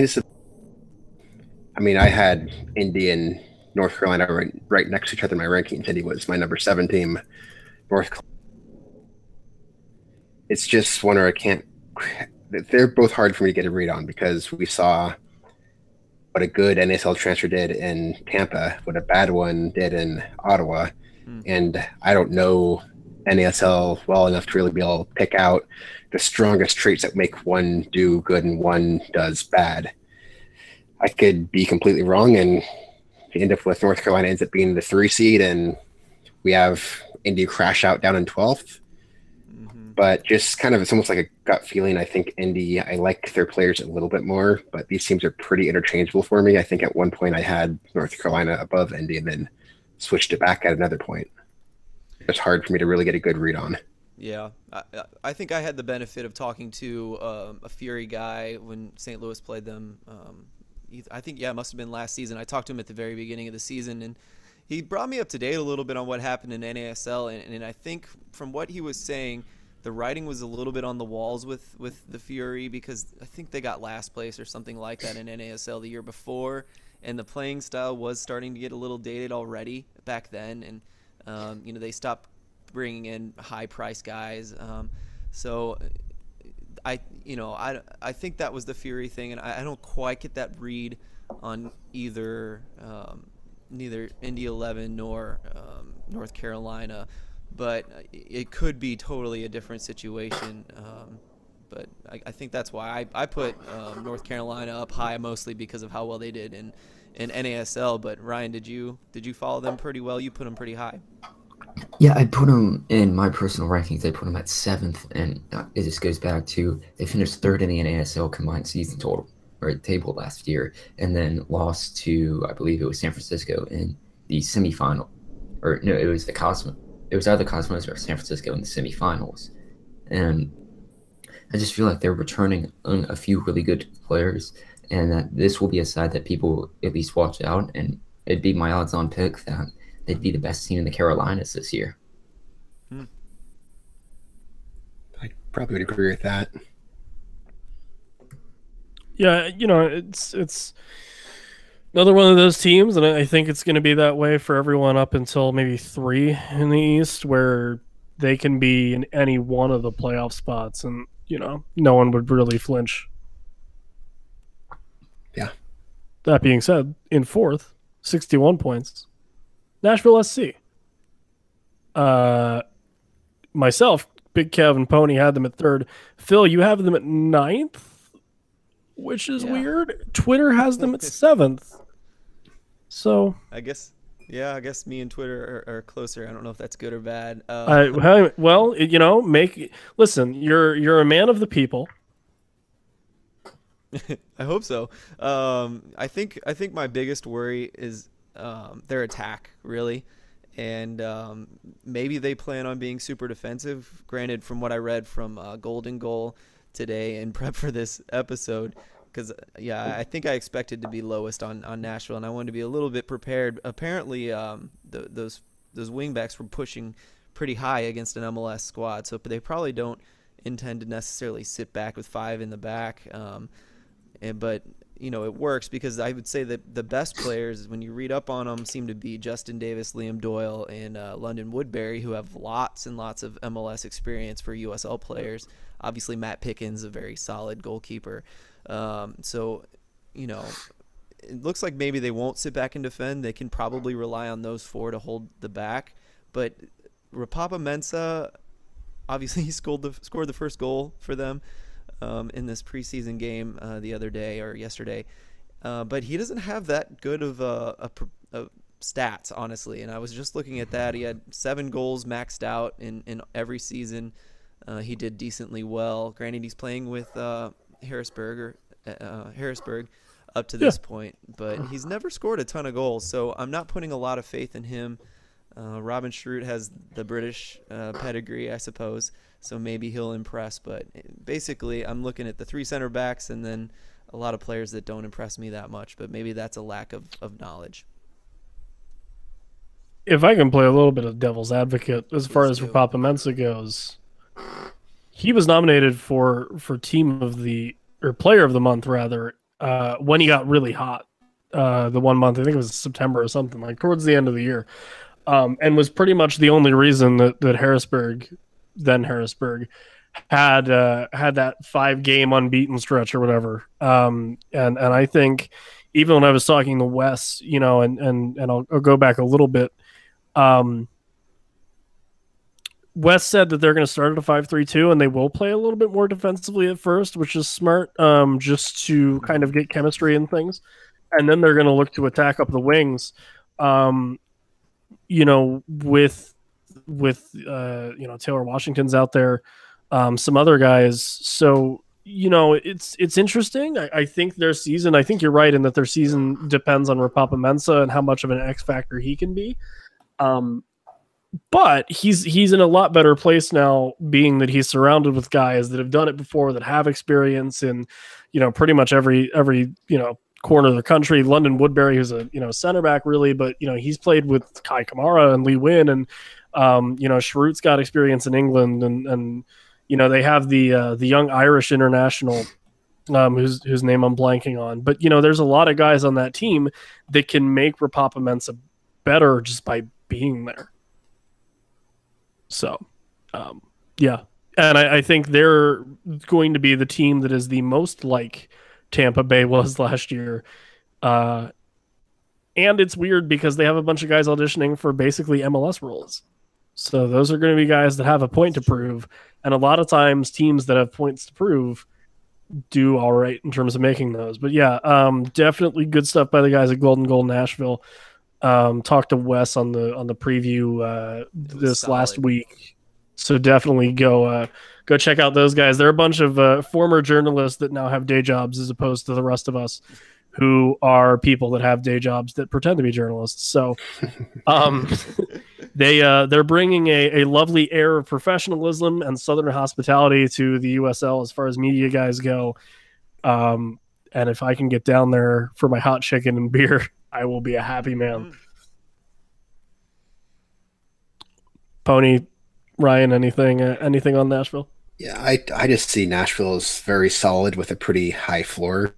mean, I had Indy and North Carolina right next to each other in my rankings. Indy was my number 7 team. It's just one where I can't. They're both hard for me to get a read on because we saw what a good NASL transfer did in Tampa, what a bad one did in Ottawa, and I don't know NASL well enough to really be able to pick out the strongest traits that make one do good and one does bad. I could be completely wrong and end up with North Carolina ends up being the 3 seed and we have Indy crash out down in 12th. But just kind of, it's almost like a gut feeling. I think Indy, I like their players a little bit more, but these teams are pretty interchangeable for me. I think at one point I had North Carolina above Indy and then switched it back at another point. It's hard for me to really get a good read on. Yeah, I think I had the benefit of talking to a Fury guy when St. Louis played them. I think, it must have been last season. I talked to him at the very beginning of the season, and he brought me up to date a little bit on what happened in NASL. And I think from what he was saying, the writing was a little bit on the walls with the Fury because I think they got last place or something like that in NASL the year before, and the playing style was starting to get a little dated already back then, and they stopped bringing in high price guys. So I think that was the Fury thing, and I don't quite get that read on neither Indy 11 nor North Carolina. But it could be totally a different situation. But I think that's why I put North Carolina up high, mostly because of how well they did in NASL. But Ryan, did you follow them pretty well? You put them pretty high. Yeah, I put them in my personal rankings. I put them at 7th, and it just goes back to they finished 3rd in the NASL combined season total or table last year, and then lost to, I believe it was San Francisco in the semifinal, or no, it was the Cosmos. It was either Cosmos or San Francisco in the semifinals, and I just feel like they're returning a few really good players, and that this will be a side that people at least watch out, and it'd be my odds-on pick that they'd be the best team in the Carolinas this year. I probably would agree with that. Yeah, it's another one of those teams, and I think it's going to be that way for everyone up until maybe 3 in the East, where they can be in any one of the playoff spots, and no one would really flinch. Yeah. That being said, in 4th, 61 points, Nashville SC. Myself, Big Kev and Pony had them at 3rd. Phill, you have them at 9th, which is weird. Twitter has them at 7th. So I guess me and Twitter are closer. I don't know if that's good or bad. Well, listen. You're a man of the people. I hope so. I think my biggest worry is their attack, really, and maybe they plan on being super defensive. Granted, from what I read from Golden Goal today in prep for this episode, because I think I expected to be lowest on Nashville, and I wanted to be a little bit prepared. Apparently, those wingbacks were pushing pretty high against an MLS squad, so they probably don't intend to necessarily sit back with 5 in the back. But it works, because I would say that the best players, when you read up on them, seem to be Justin Davis, Liam Doyle, and London Woodbury, who have lots and lots of MLS experience for USL players. Obviously, Matt Pickens, a very solid goalkeeper. So it looks like maybe they won't sit back and defend. They can probably rely on those 4 to hold the back. But Rapapa-Mensah, obviously, he scored the first goal for them in this preseason game the other day or yesterday. But he doesn't have that good of stats, honestly. And I was just looking at that. He had 7 goals maxed out in every season. He did decently well. Granted, he's playing with Harrisburg up to this point, but he's never scored a ton of goals, so I'm not putting a lot of faith in him. Robin Schrute has the British pedigree, I suppose, so maybe he'll impress, but basically I'm looking at the 3 center backs and then a lot of players that don't impress me that much, but maybe that's a lack of knowledge. If I can play a little bit of devil's advocate as far as Rapapa-Mensah goes, he was nominated for team of the, or player of the month rather, when he got really hot. The one month, I think it was September or something, like towards the end of the year, and was pretty much the only reason that Harrisburg had that 5-game unbeaten stretch or whatever. And I think even when I was talking to Wes, and I'll go back a little bit. Wes said that they're going to start at a 5-3-2, and they will play a little bit more defensively at first, which is smart, just to kind of get chemistry and things. And then they're going to look to attack up the wings, with Taylor Washington's out there, some other guys. So, it's interesting. I think their season, I think you're right in that their season depends on Rapapa-Mensah and how much of an X factor he can be. But he's in a lot better place now, being that he's surrounded with guys that have done it before, that have experience in, pretty much every corner of the country. London Woodbury, who's a center back really, but he's played with Kai Kamara and Lee Win, and Schrute's got experience in England, and they have the young Irish international, whose name I'm blanking on. But there's a lot of guys on that team that can make Rapapa-Mensah better just by being there. So, and I think they're going to be the team that is the most like Tampa Bay was last year. And it's weird because they have a bunch of guys auditioning for basically MLS roles. So those are going to be guys that have a point to prove. And a lot of times teams that have points to prove do all right in terms of making those. But definitely good stuff by the guys at Golden Goal Nashville. Talked to Wes on the preview this last week, so definitely go check out those guys. They're a bunch of former journalists that now have day jobs as opposed to the rest of us, who are people that have day jobs that pretend to be journalists. So they're bringing a lovely air of professionalism and Southern hospitality to the USL as far as media guys go. And if I can get down there for my hot chicken and beer, I will be a happy man. Pony, Ryan, anything on Nashville? Yeah, I just see Nashville as very solid with a pretty high floor.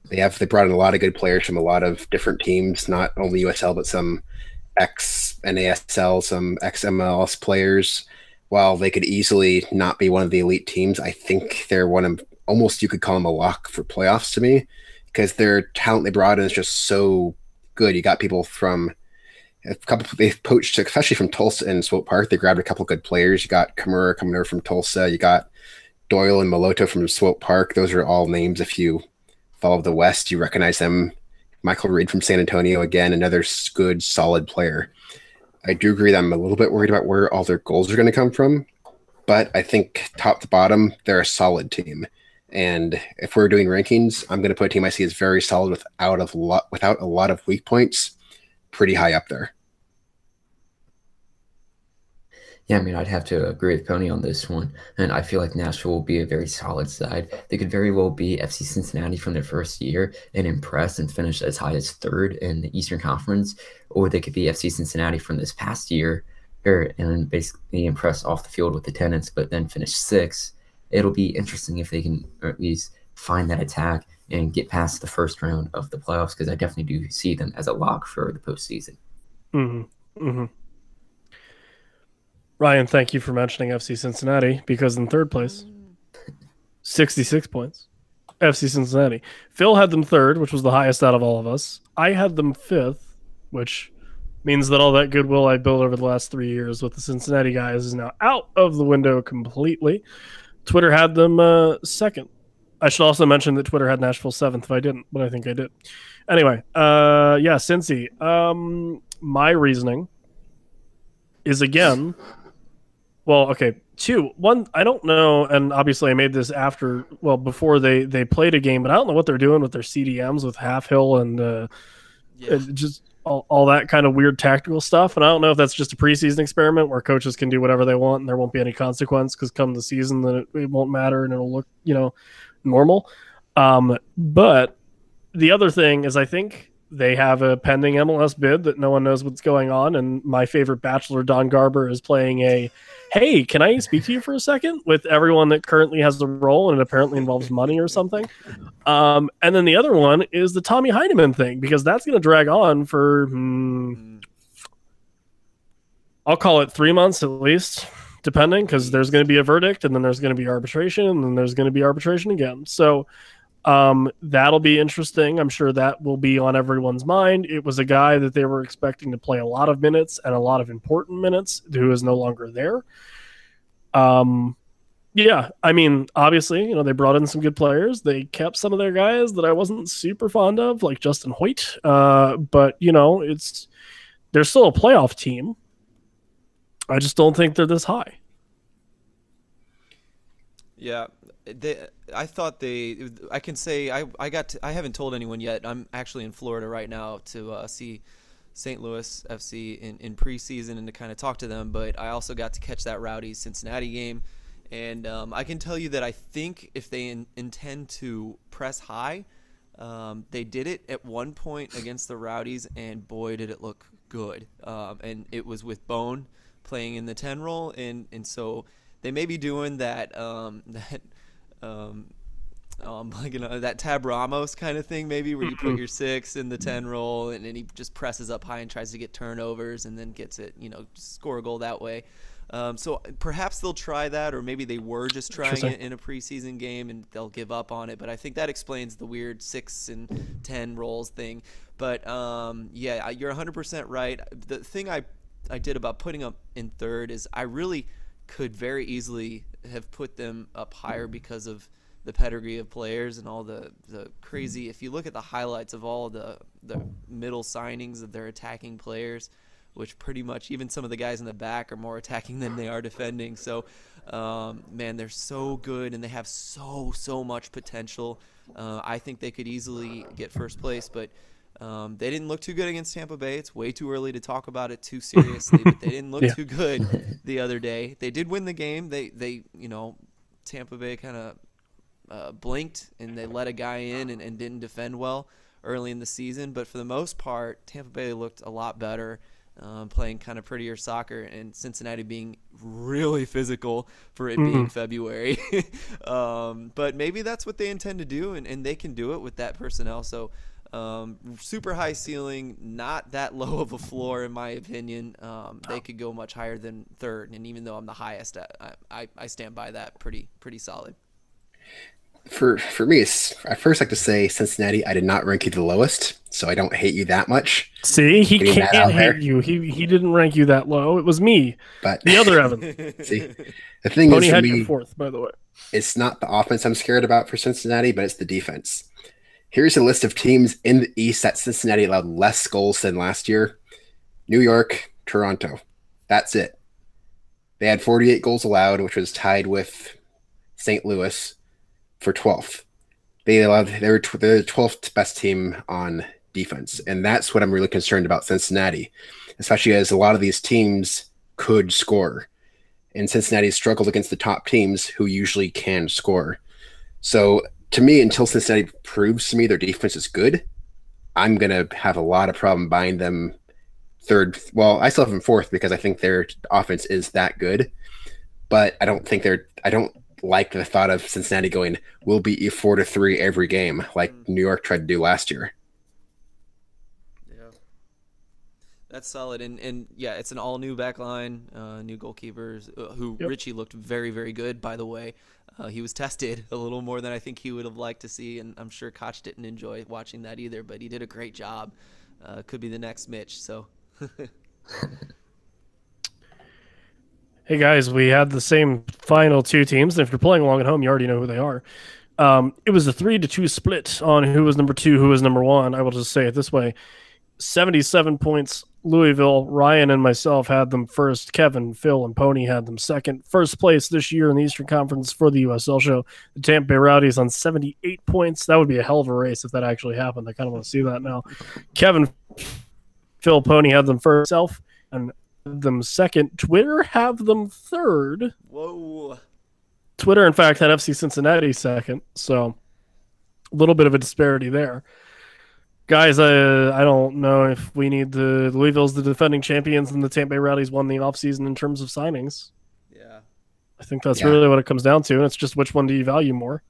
They brought in a lot of good players from a lot of different teams, not only USL but some ex NASL, some ex MLS players. While they could easily not be one of the elite teams, I think they're one of, almost you could call them a lock for playoffs to me, because their talent they brought in is just so good. You got people from a couple, they've poached, especially from Tulsa and Swope Park. They grabbed a couple good players. You got Kimura coming over from Tulsa. You got Doyle and Maloto from Swope Park. Those are all names, if you follow the West, you recognize them. Michael Reed from San Antonio, again, another good, solid player. I do agree that I'm a little bit worried about where all their goals are going to come from, but I think top to bottom, they're a solid team. And if we're doing rankings, I'm going to put a team I see as very solid without a lot of weak points, pretty high up there. Yeah, I mean, I'd have to agree with Pony on this one. And I feel like Nashville will be a very solid side. They could very well be FC Cincinnati from their first year and impress and finish as high as third in the Eastern Conference. Or they could be FC Cincinnati from this past year and basically impress off the field with attendance, but then finish sixth. It'll be interesting if they can at least find that attack and get past the first round of the playoffs, because I definitely do see them as a lock for the postseason. Mm-hmm. Mm-hmm. Ryan, thank you for mentioning FC Cincinnati, because in third place, 66 points, FC Cincinnati. Phill had them third, which was the highest out of all of us. I had them fifth, which means that all that goodwill I built over the last 3 years with the Cincinnati guys is now out of the window completely. Twitter had them second. I should also mention that Twitter had Nashville seventh if I didn't, but I think I did. Anyway, yeah, Cincy. My reasoning is, again... Well, okay, two. One, I don't know, and obviously I made this before they played a game, but I don't know what they're doing with their CDMs with Phill and just all that kind of weird tactical stuff. And I don't know if that's just a preseason experiment where coaches can do whatever they want and there won't be any consequence, because come the season, then it won't matter and it'll look, normal. But the other thing is, I think they have a pending MLS bid that no one knows what's going on, and my favorite bachelor, Don Garber, is playing a "Hey, can I speak to you for a second?" with everyone that currently has the role, and it apparently involves money or something. And then the other one is the Tommy Heineman thing, because that's going to drag on for, I'll call it 3 months at least, depending, because there's going to be a verdict, and then there's going to be arbitration, and then there's going to be arbitration again. So that'll be interesting. I'm sure that will be on everyone's mind. It was a guy that they were expecting to play a lot of minutes and a lot of important minutes, who is no longer there. Yeah, I mean, obviously, they brought in some good players. They kept some of their guys that I wasn't super fond of, like Justin Hoyt. But they're still a playoff team. I just don't think they're this high. Yeah, I thought I can say I haven't told anyone yet. I'm actually in Florida right now to see St. Louis FC in preseason and to kind of talk to them. But I also got to catch that Rowdies Cincinnati game, and I can tell you that I think if they intend to press high, they did it at one point against the Rowdies, and boy, did it look good. And it was with Bone playing in the 10 role, and so they may be doing that that Tab Ramos kind of thing, maybe, where you put your 6 in the 10 role, and then he just presses up high and tries to get turnovers and then gets it, score a goal that way. So perhaps they'll try that, or maybe they were just trying it in a preseason game and they'll give up on it. But I think that explains the weird 6 and 10 roles thing. But yeah, you're 100% right. The thing I did about putting them in third is I really could very easily have put them up higher because of the pedigree of players and all the crazy. If you look at the highlights of all the middle signings of their attacking players, which pretty much even some of the guys in the back are more attacking than they are defending. So, man, they're so good and they have so much potential. I think they could easily get first place, but they didn't look too good against Tampa Bay. It's way too early to talk about it too seriously, but they didn't look too good the other day. They did win the game. They Tampa Bay kind of blinked and they let a guy in and didn't defend well early in the season. But for the most part, Tampa Bay looked a lot better, playing kind of prettier soccer, and Cincinnati being really physical for it being February. But maybe that's what they intend to do, and they can do it with that personnel. So super high ceiling, not that low of a floor in my opinion. They could go much higher than third, and even though I'm the highest, I stand by that pretty solid. For me, I first like to say Cincinnati, I did not rank you the lowest, so I don't hate you that much. See, he can't hate you. He didn't rank you that low. It was me, but the other Evan. See, the thing Pony is, for had me, you fourth, by the way. It's not the offense I'm scared about for Cincinnati, but it's the defense. Here's a list of teams in the East that Cincinnati allowed less goals than last year: New York, Toronto. That's it. They had 48 goals allowed, which was tied with St. Louis for 12th. They were the 12th best team on defense, and that's what I'm really concerned about Cincinnati, especially as a lot of these teams could score, and Cincinnati struggled against the top teams who usually can score. So to me, until Cincinnati proves to me their defense is good, I'm going to have a lot of problem buying them third. Well, I still have them fourth because I think their offense is that good, but I don't like the thought of Cincinnati going, we'll beat you 4-3 every game like New York tried to do last year. Yeah, that's solid. And yeah, it's an all new back line, new goalkeepers, who Richie looked very, very good, by the way. He was tested a little more than I think he would have liked to see, and I'm sure Koch didn't enjoy watching that either, but he did a great job. Could be the next Mitch, so. Hey guys, we had the same final two teams. And if you're playing along at home, you already know who they are. It was a 3-2 split on who was number 2, who was number 1. I will just say it this way: 77 points. Louisville, Ryan and myself had them first. Kevin, Phill, and Pony had them second. First place this year in the Eastern Conference for the USL show. The Tampa Bay Rowdies on 78 points. That would be a hell of a race if that actually happened. I kind of want to see that now. Kevin, Phill, Pony had them first. Self and them second. Twitter have them third. Whoa. Twitter, in fact, had FC Cincinnati second. So a little bit of a disparity there. Guys, I don't know if we need the Louisville's the defending champions and the Tampa Bay Rowdies won the offseason in terms of signings. Yeah. I think that's really what it comes down to. And it's just which one do you value more?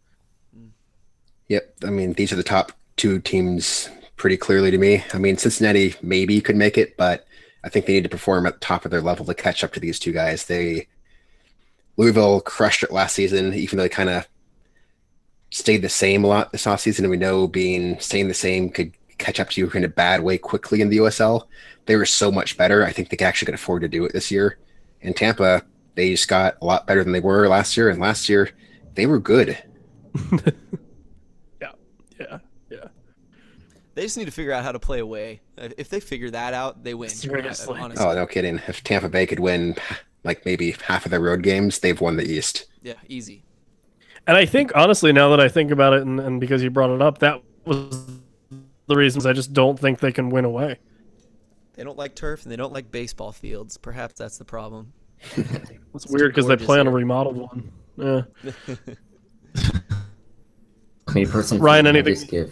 Yep. I mean, these are the top two teams pretty clearly to me. I mean, Cincinnati maybe could make it, but I think they need to perform at the top of their level to catch up to these two guys. Louisville crushed it last season, even though they kind of stayed the same a lot this offseason. And we know staying the same could catch up to you in a bad way quickly in the USL. They were so much better. I think they actually could afford to do it this year. And Tampa, they just got a lot better than they were last year. And last year, they were good. Yeah. They just need to figure out how to play away. If they figure that out, they win. Seriously. Honestly. Oh, no kidding. If Tampa Bay could win like maybe half of their road games, they've won the East. Yeah, easy. And I think, honestly, now that I think about it, and because you brought it up, that was the reasons I just don't think they can win away. They don't like turf, and they don't like baseball fields. Perhaps that's the problem. It's weird because they play on a remodeled one. Yeah. I mean, personally, Ryan, me, anything?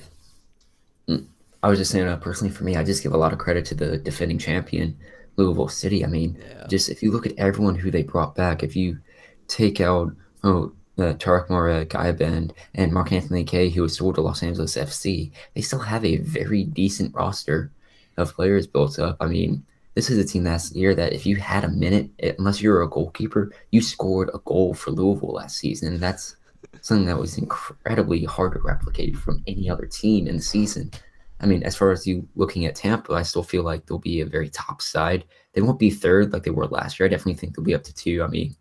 I was just saying, personally, for me, I just give a lot of credit to the defending champion, Louisville City. I mean, just if you look at everyone who they brought back, if you take out Tarek Mora, Guy Bend, and Mark Anthony Kay, who was sold to Los Angeles FC, they still have a very decent roster of players built up. I mean, this is a team last year that if you had a minute, unless you were a goalkeeper, you scored a goal for Louisville last season. And that's something that was incredibly hard to replicate from any other team in the season. I mean, as far as you looking at Tampa, I still feel like they'll be a very top side. They won't be third like they were last year. I definitely think they'll be up to 2. I mean,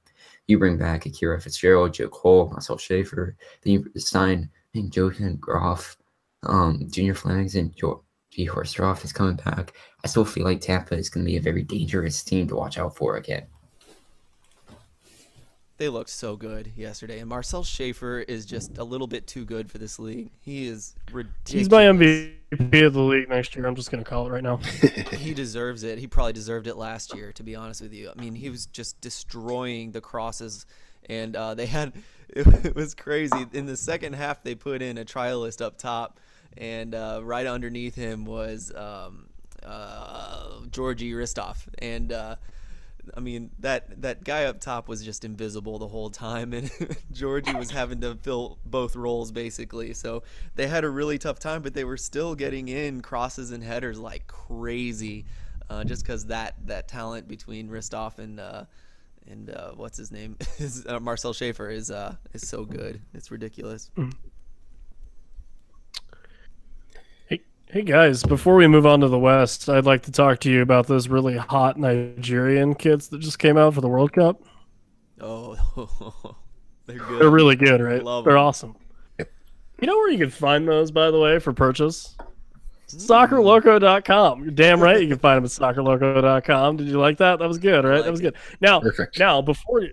you bring back Akira Fitzgerald, Joe Cole, Marcel Schaefer, then you sign Johan Groff, Junior Flanagan, Horstroff is coming back. I still feel like Tampa is going to be a very dangerous team to watch out for again. They looked so good yesterday, and Marcel Schaefer is just a little bit too good for this league. He is ridiculous. He's my MVP of the league next year. I'm just going to call it right now. He deserves it. He probably deserved it last year, to be honest with you. I mean, he was just destroying the crosses, and it was crazy. In the second half, they put in a trialist up top, and right underneath him was Georgi Ristov, and I mean, that guy up top was just invisible the whole time, and Georgie was having to fill both roles basically. So they had a really tough time, but they were still getting in crosses and headers like crazy, just because that talent between Ristov and what's his name, Marcel Schaefer is so good. It's ridiculous. Hey guys, before we move on to the West, I'd like to talk to you about those really hot Nigerian kids that just came out for the World Cup. Oh, they're good. They're really good, right? Love They're them. awesome. You know where you can find those, by the way, for purchase? SoccerLoco.com. You're damn right you can find them at SoccerLoco.com. Did you like that? That was good, right? That was good. Perfect. Now, before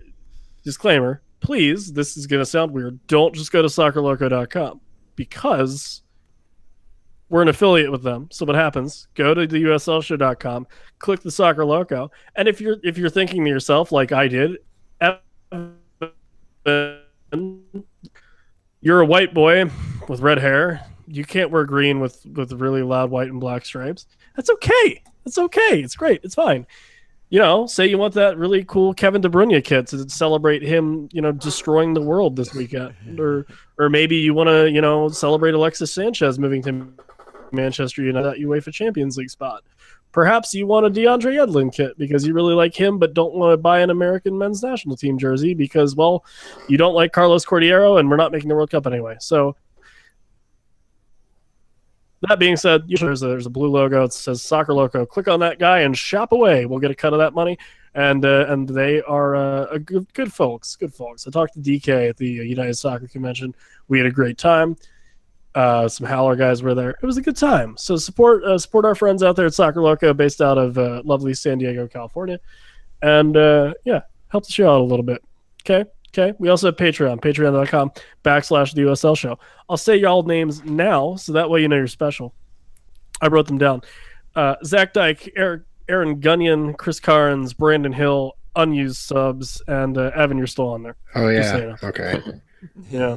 disclaimer, please, this is going to sound weird. Don't just go to SoccerLoco.com because we're an affiliate with them. So what happens? Go to the USLshow.com, click the Soccer Loco, and if you're thinking to yourself like I did, you're a white boy with red hair. You can't wear green with really loud white and black stripes. That's okay. It's okay. It's great. It's fine. You know, say you want that really cool Kevin De Bruyne kit to celebrate him, destroying the world this weekend, or maybe you want to, celebrate Alexis Sanchez moving to Manchester United, that UEFA Champions League spot. Perhaps you want a DeAndre Yedlin kit because you really like him but don't want to buy an American men's national team jersey because, well, you don't like Carlos Cordeiro and we're not making the World Cup anyway. So that being said, there's a blue logo. It says Soccer Loco. Click on that guy and shop away. We'll get a cut of that money. And they are good folks. Good folks. I talked to DK at the United Soccer Convention. We had a great time. Some Howler guys were there. It was a good time. So support our friends out there at Soccer Loco, based out of lovely San Diego, California, and help the show out a little bit. Okay. We also have Patreon, patreon.com/the USL Show. I'll say y'all names now, so that way you know you're special. I wrote them down. Zach Dyke, Aaron Gunyon, Chris Carnes, Brandon Hill, unused subs, and Evan, you're still on there. Oh yeah. So you know. Okay. Yeah.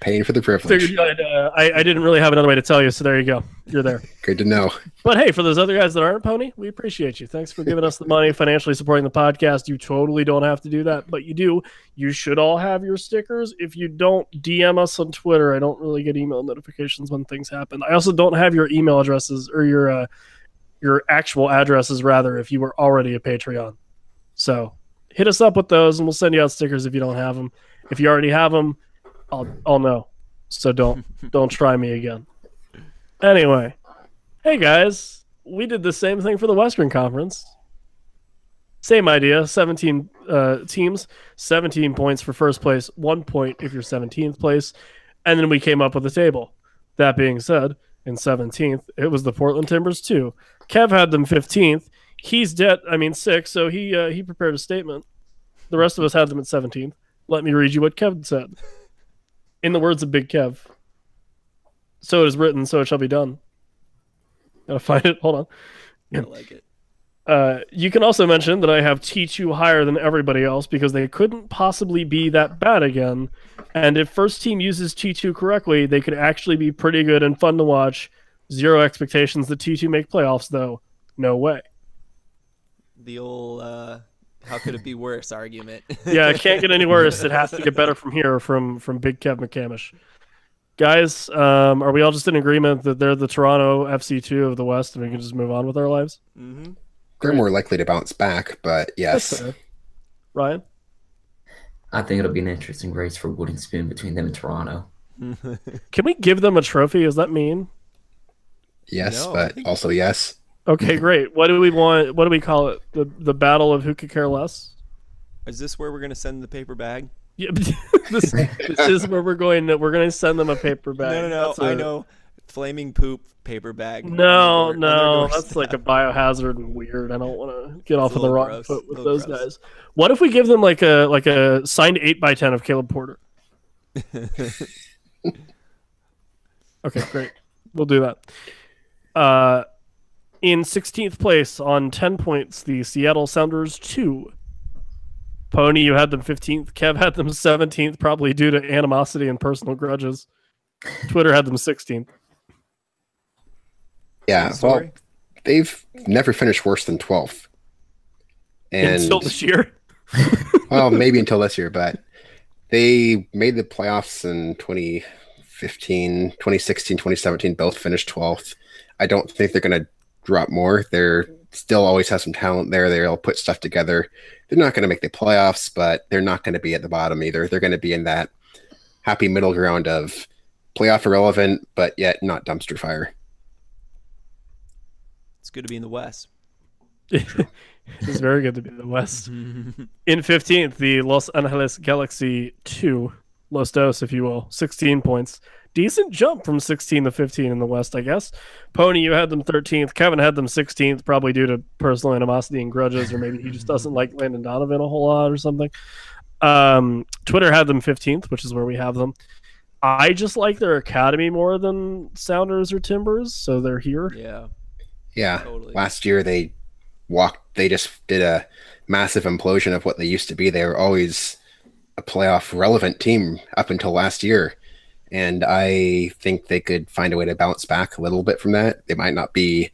Paying for the privilege. Figured I didn't really have another way to tell you, so there you go. You're there. Good to know. But hey, for those other guys that aren't Pony, we appreciate you. Thanks for giving us the money, financially supporting the podcast. You totally don't have to do that, but you do. You should all have your stickers. If you don't, DM us on Twitter. I don't really get email notifications when things happen. I also don't have your email addresses or your actual addresses, rather, if you were already a Patreon. So hit us up with those, and we'll send you out stickers if you don't have them. If you already have them, I'll know. So don't try me again. Anyway, hey guys, we did the same thing for the Western Conference. Same idea, 17 teams, 17 points for first place, 1 point if you're 17th place, and then we came up with a table. That being said, in 17th, it was the Portland Timbers 2. Kev had them 15th. He's 6th, so he prepared a statement. The rest of us had them at 17th. Let me read you what Kev said. In the words of Big Kev. So it is written, so it shall be done. Gotta find it. Hold on. I like it. You can also mention that I have T2 higher than everybody else because they couldn't possibly be that bad again. And if first team uses T2 correctly, they could actually be pretty good and fun to watch. Zero expectations that T2 make playoffs, though. No way. The old how could it be worse argument. Yeah, it can't get any worse. It has to get better from here, from Big Kev McCamish. Guys, are we all just in agreement that they're the Toronto FC2 of the West and we can just move on with our lives? Mm-hmm. They're more likely to bounce back, but yes. Ryan? I think it'll be an interesting race for Wooden Spoon between them and Toronto. Can we give them a trophy? Does that mean? Yes, No, but also yes. Okay, great. What do we want? What do we call it? The battle of who could care less? Is this where we're going to send the paper bag? Yeah, this is where we're going to send them a paper bag. No. I know. flaming poop paper bag. No, on their that's like a doorstep. biohazard and weird. I don't want to get off a on the little wrong gross, foot with a those little gross. guys. What if we give them like a signed 8x10 of Caleb Porter? Okay, great. We'll do that. In 16th place on 10 points, the Seattle Sounders 2. Pony, you had them 15th. Kev had them 17th, probably due to animosity and personal grudges. Twitter had them 16th. Yeah, well, they've never finished worse than 12th. And, until this year? Well, maybe until this year, but they made the playoffs in 2015, 2016, 2017, both finished 12th. I don't think they're going to drop more. They're still always have some talent there. They'll put stuff together. They're not going to make the playoffs, but they're not going to be at the bottom either. They're going to be in that happy middle ground of playoff irrelevant, but yet not dumpster fire. It's good to be in the West. It's very good to be in the West. In 15th, the Los Angeles Galaxy 2, Los Dos, if you will, 16 points. Decent jump from 16 to 15 in the West, I guess. Pony, you had them 13th. Kevin had them 16th, probably due to personal animosity and grudges, or maybe he just doesn't like Landon Donovan a whole lot or something. Twitter had them 15th, which is where we have them. I just like their academy more than Sounders or Timbers, so they're here. Yeah. Totally. Last year they just did a massive implosion of what they used to be. They were always a playoff relevant team up until last year. And I think they could find a way to bounce back a little bit from that. They might not be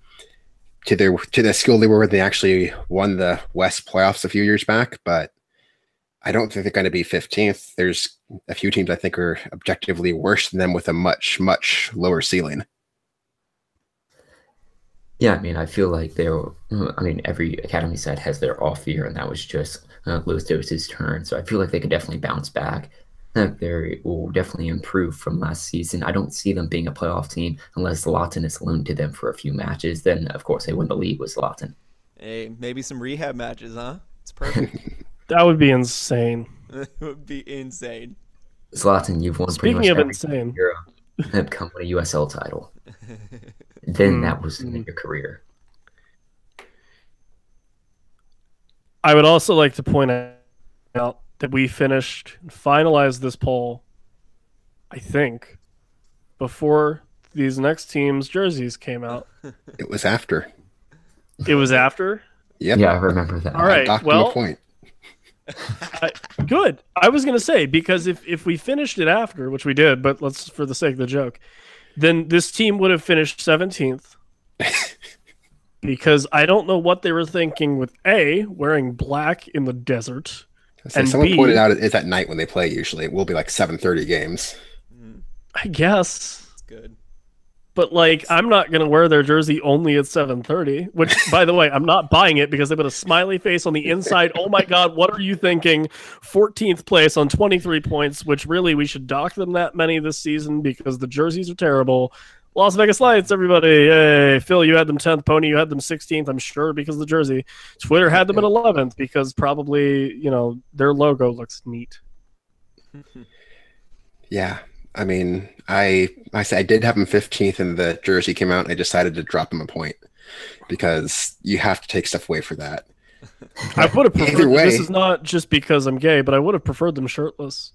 to the skill they were when they actually won the West playoffs a few years back, but I don't think they're going to be 15th. There's a few teams I think are objectively worse than them with a much, much lower ceiling. Yeah, I mean, I feel like every academy side has their off year, and that was just Los Dos' turn. So I feel like they could definitely bounce back. They will definitely improve from last season. I don't see them being a playoff team unless Zlatan is loaned to them for a few matches. Then, of course, they win the league with Zlatan. Hey, maybe some rehab matches, huh? It's perfect. That would be insane. It would be insane. Zlatan, you've won Speaking pretty much of every insane, Euro and come win a USL title. Then that was in your career. I would also like to point out that we finalized this poll, I think, before these next teams' jerseys came out. It was after. It was after? Yep. Yeah, I remember that. All right, well, a point. Good. I was going to say, because if we finished it after, which we did, but let's, for the sake of the joke, then this team would have finished 17th. Because I don't know what they were thinking with A, wearing black in the desert. So someone pointed out it's at night when they play usually. It will be like 7:30 games. I guess. It's good. But like, I'm not going to wear their jersey only at 7:30, which, by the way, I'm not buying it because they put a smiley face on the inside. Oh my God, what are you thinking? 14th place on 23 points, which really we should dock them that many this season because the jerseys are terrible. Las Vegas Lights, everybody. Yay. Phil, you had them 10th. Pony, you had them 16th, I'm sure, because of the jersey. Twitter had them at 11th because probably, their logo looks neat. Yeah. I mean, I said I did have them 15th and the jersey came out and I decided to drop them a point because you have to take stuff away for that. I would have preferred, Either way, this is not just because I'm gay, but I would have preferred them shirtless.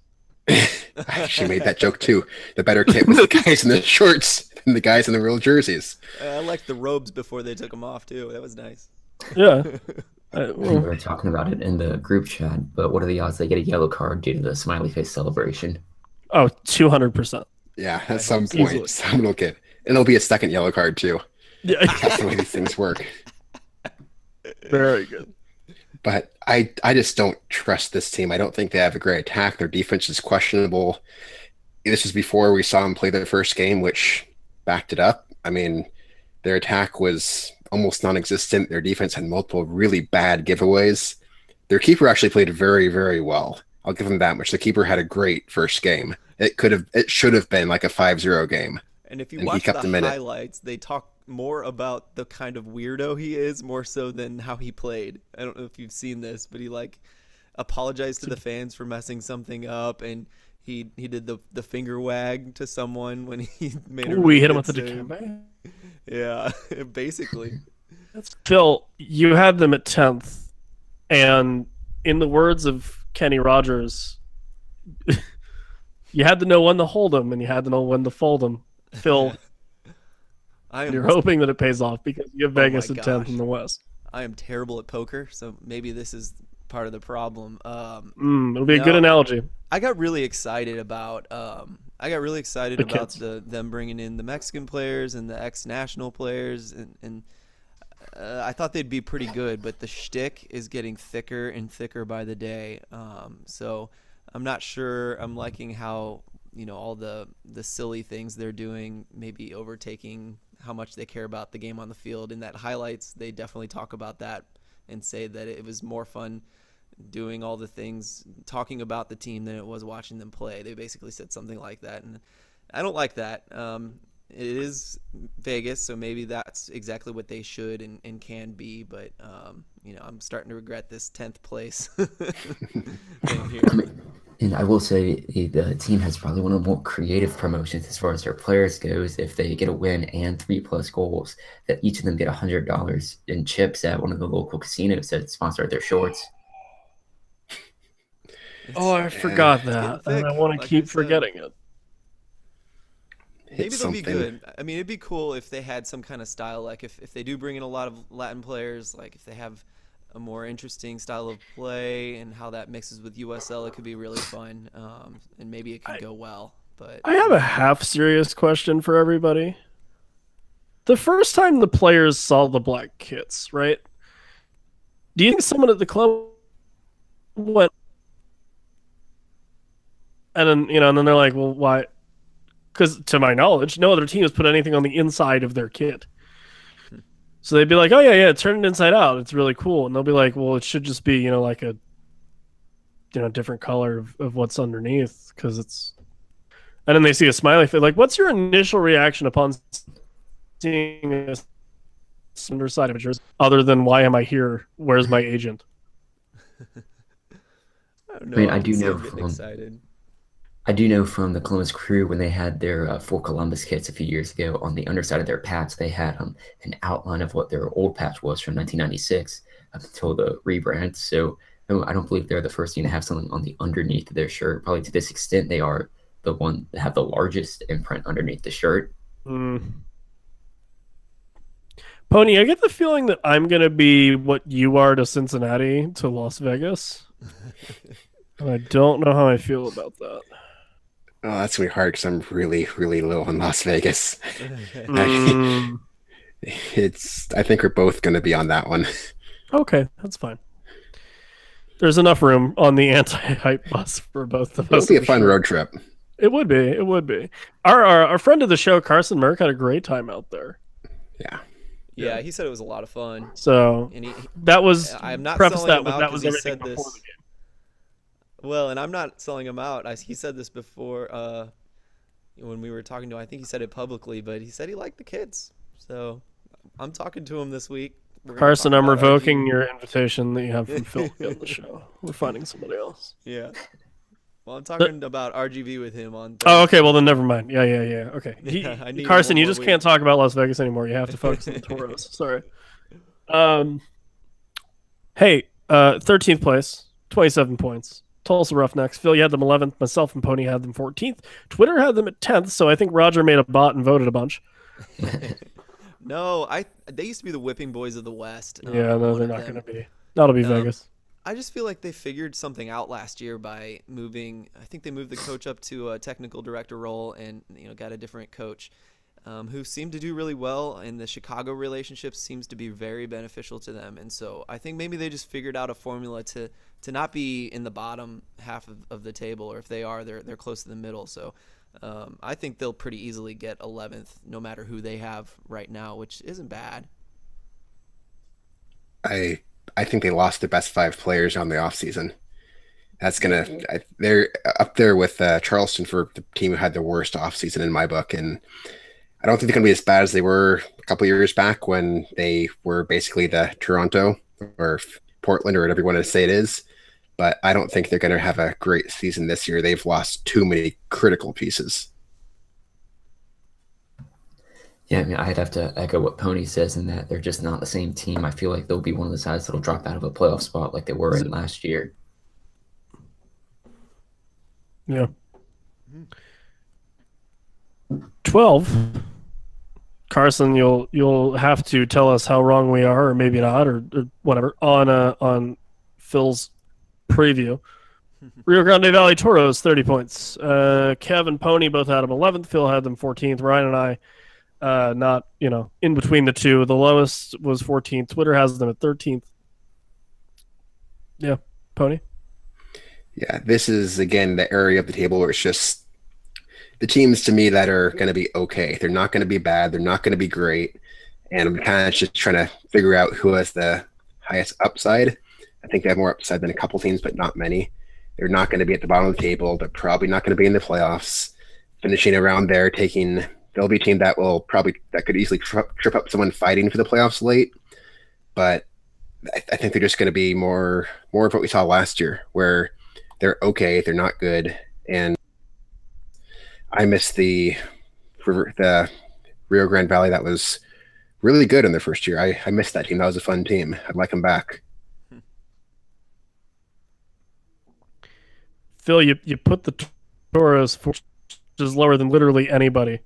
I actually made that joke too. The better kit was the guys in the shorts than the guys in the real jerseys. I liked the robes before they took them off too. That was nice. Yeah. We were talking about it in the group chat, but what are the odds they get a yellow card due to the smiley face celebration? Oh, 200%. Yeah, at some Easily. point, someone will get. And it'll be a second yellow card too. Yeah. That's the way these things work. Very good. But I just don't trust this team. I don't think they have a great attack. Their defense is questionable. This is before we saw them play their first game, which backed it up. I mean, their attack was almost non-existent. Their defense had multiple really bad giveaways. Their keeper actually played very, very well. I'll give them that much. The keeper had a great first game. It should have been like a 5-0 game. And if you And he watch kept the them in it. highlights, they talk more about the kind of weirdo he is more so than how he played. I don't know if you've seen this, but he apologized to the fans for messing something up, and He did the finger wag to someone when he made a Ooh, really we hit him good with the save. Dikembe. Yeah, basically. Phil, you had them at 10th, and in the words of Kenny Rogers, you had to know when to hold them and you had to know when to fold them. Phil, you're hoping that it pays off because you have Vegas at 10th in the West. I am terrible at poker, so maybe this is part of the problem. It'll be a good analogy. I got really excited about them bringing in the Mexican players and the ex-national players, and I thought they'd be pretty good, but the shtick is getting thicker and thicker by the day. So I'm not sure I'm liking how all the silly things they're doing, maybe overtaking how much they care about the game on the field. In that highlights, they definitely talk about that and say that it was more fun doing all the things, talking about the team than it was watching them play. They basically said something like that, and I don't like that. It is Vegas, so maybe that's exactly what they should and can be, but I'm starting to regret this 10th place thing here. And I will say the team has probably one of the more creative promotions as far as their players goes. If they get a win and 3+ goals, that each of them get $100 in chips at one of the local casinos that sponsor their shorts. I forgot that. And I want to keep forgetting it. Maybe they'll be good. I mean, it'd be cool if they had some kind of style, like if they do bring in a lot of Latin players, like if they have a more interesting style of play and how that mixes with USL, it could be really fun, and maybe it could go well. But I have a half-serious question for everybody. The first time the players saw the black kits, right? Do you think someone at the club went, and then and then they're like, well, why? Because to my knowledge, no other team has put anything on the inside of their kit. So they'd be like, oh, yeah, turn it inside out. It's really cool. And they'll be like, well, it should just be, like a, different color of what's underneath because it's... And then they see a smiley face. Like, what's your initial reaction upon seeing a underside of a jersey other than, why am I here? Where's my agent? I don't know. I do know from... excited. I do know from the Columbus Crew when they had their For Columbus kits a few years ago, on the underside of their patch, they had an outline of what their old patch was from 1996 up until the rebrand. So I don't believe they're the first team to have something on the underneath of their shirt. Probably to this extent, they are the one that have the largest imprint underneath the shirt. Pony, I get the feeling that I'm going to be what you are to Cincinnati to Las Vegas. And I don't know how I feel about that. Oh, that's really hard because I'm really, really low on Las Vegas. I think we're both going to be on that one. Okay, that's fine. There's enough room on the anti-hype bus for both of us. It'll be a fun road trip. It would be. It would be. Our friend of the show, Carson Merck, had a great time out there. Yeah, he said it was a lot of fun. So that was. I'm not preface selling that him with out that was because he everything said before this. the game. Well, and I'm not selling him out. He said this before when we were talking to him. I think he said it publicly, but he said he liked the kids. So I'm talking to him this week. Carson, I'm revoking your invitation that you have from Phill to be on the show. We're finding somebody else. Yeah. Well, I'm talking about RGV with him on Thursday. Oh, okay. Well, then never mind. Yeah. Okay. Carson, you just can't talk about Las Vegas anymore. You have to focus on the Toros. Sorry. Hey, 13th place, 27 points. Tulsa Roughnecks. Phill, you had them 11th. Myself and Pony had them 14th. Twitter had them at 10th, so I think Roger made a bot and voted a bunch. No, they used to be the whipping boys of the West. Yeah, no, they're not going to be. That'll be Vegas. I just feel like they figured something out last year by moving. I think they moved the coach up to a technical director role and got a different coach who seemed to do really well. And the Chicago relationship seems to be very beneficial to them. And so I think maybe they just figured out a formula to not be in the bottom half of the table, or if they are, they're close to the middle. So I think they'll pretty easily get 11th, no matter who they have right now, which isn't bad. I think they lost their best 5 players on the offseason. That's they're up there with Charleston for the team who had the worst offseason in my book. And I don't think they're going to be as bad as they were a couple years back when they were basically the Toronto or Portland or whatever you want to say it is. but I don't think they're going to have a great season this year. They've lost too many critical pieces. Yeah, I mean, I'd have to echo what Pony says in that they're just not the same team. I feel like they'll be one of the sides that'll drop out of a playoff spot like they were in last year. Yeah. 12. Carson, you'll have to tell us how wrong we are, or maybe not, or whatever, on Phil's preview. Rio Grande Valley Toros, 30 points. Kev and Pony both had them 11th. Phil had them 14th. Ryan and I, not, in between the two. The lowest was 14th. Twitter has them at 13th. Yeah, Pony? Yeah, this is, again, the area of the table where it's just the teams to me that are going to be okay. They're not going to be bad. They're not going to be great. And I'm kind of just trying to figure out who has the highest upside. I think they have more upside than a couple teams, but not many. They're not going to be at the bottom of the table. They're probably not going to be in the playoffs. Finishing around there, they'll be a team that could easily trip up someone fighting for the playoffs late. But I think they're just going to be more of what we saw last year, where they're okay, they're not good. And I miss the Rio Grande Valley that was really good in their first year. I missed that team. That was a fun team. I'd like them back. Phil, you put the Toros, which is lower than literally anybody.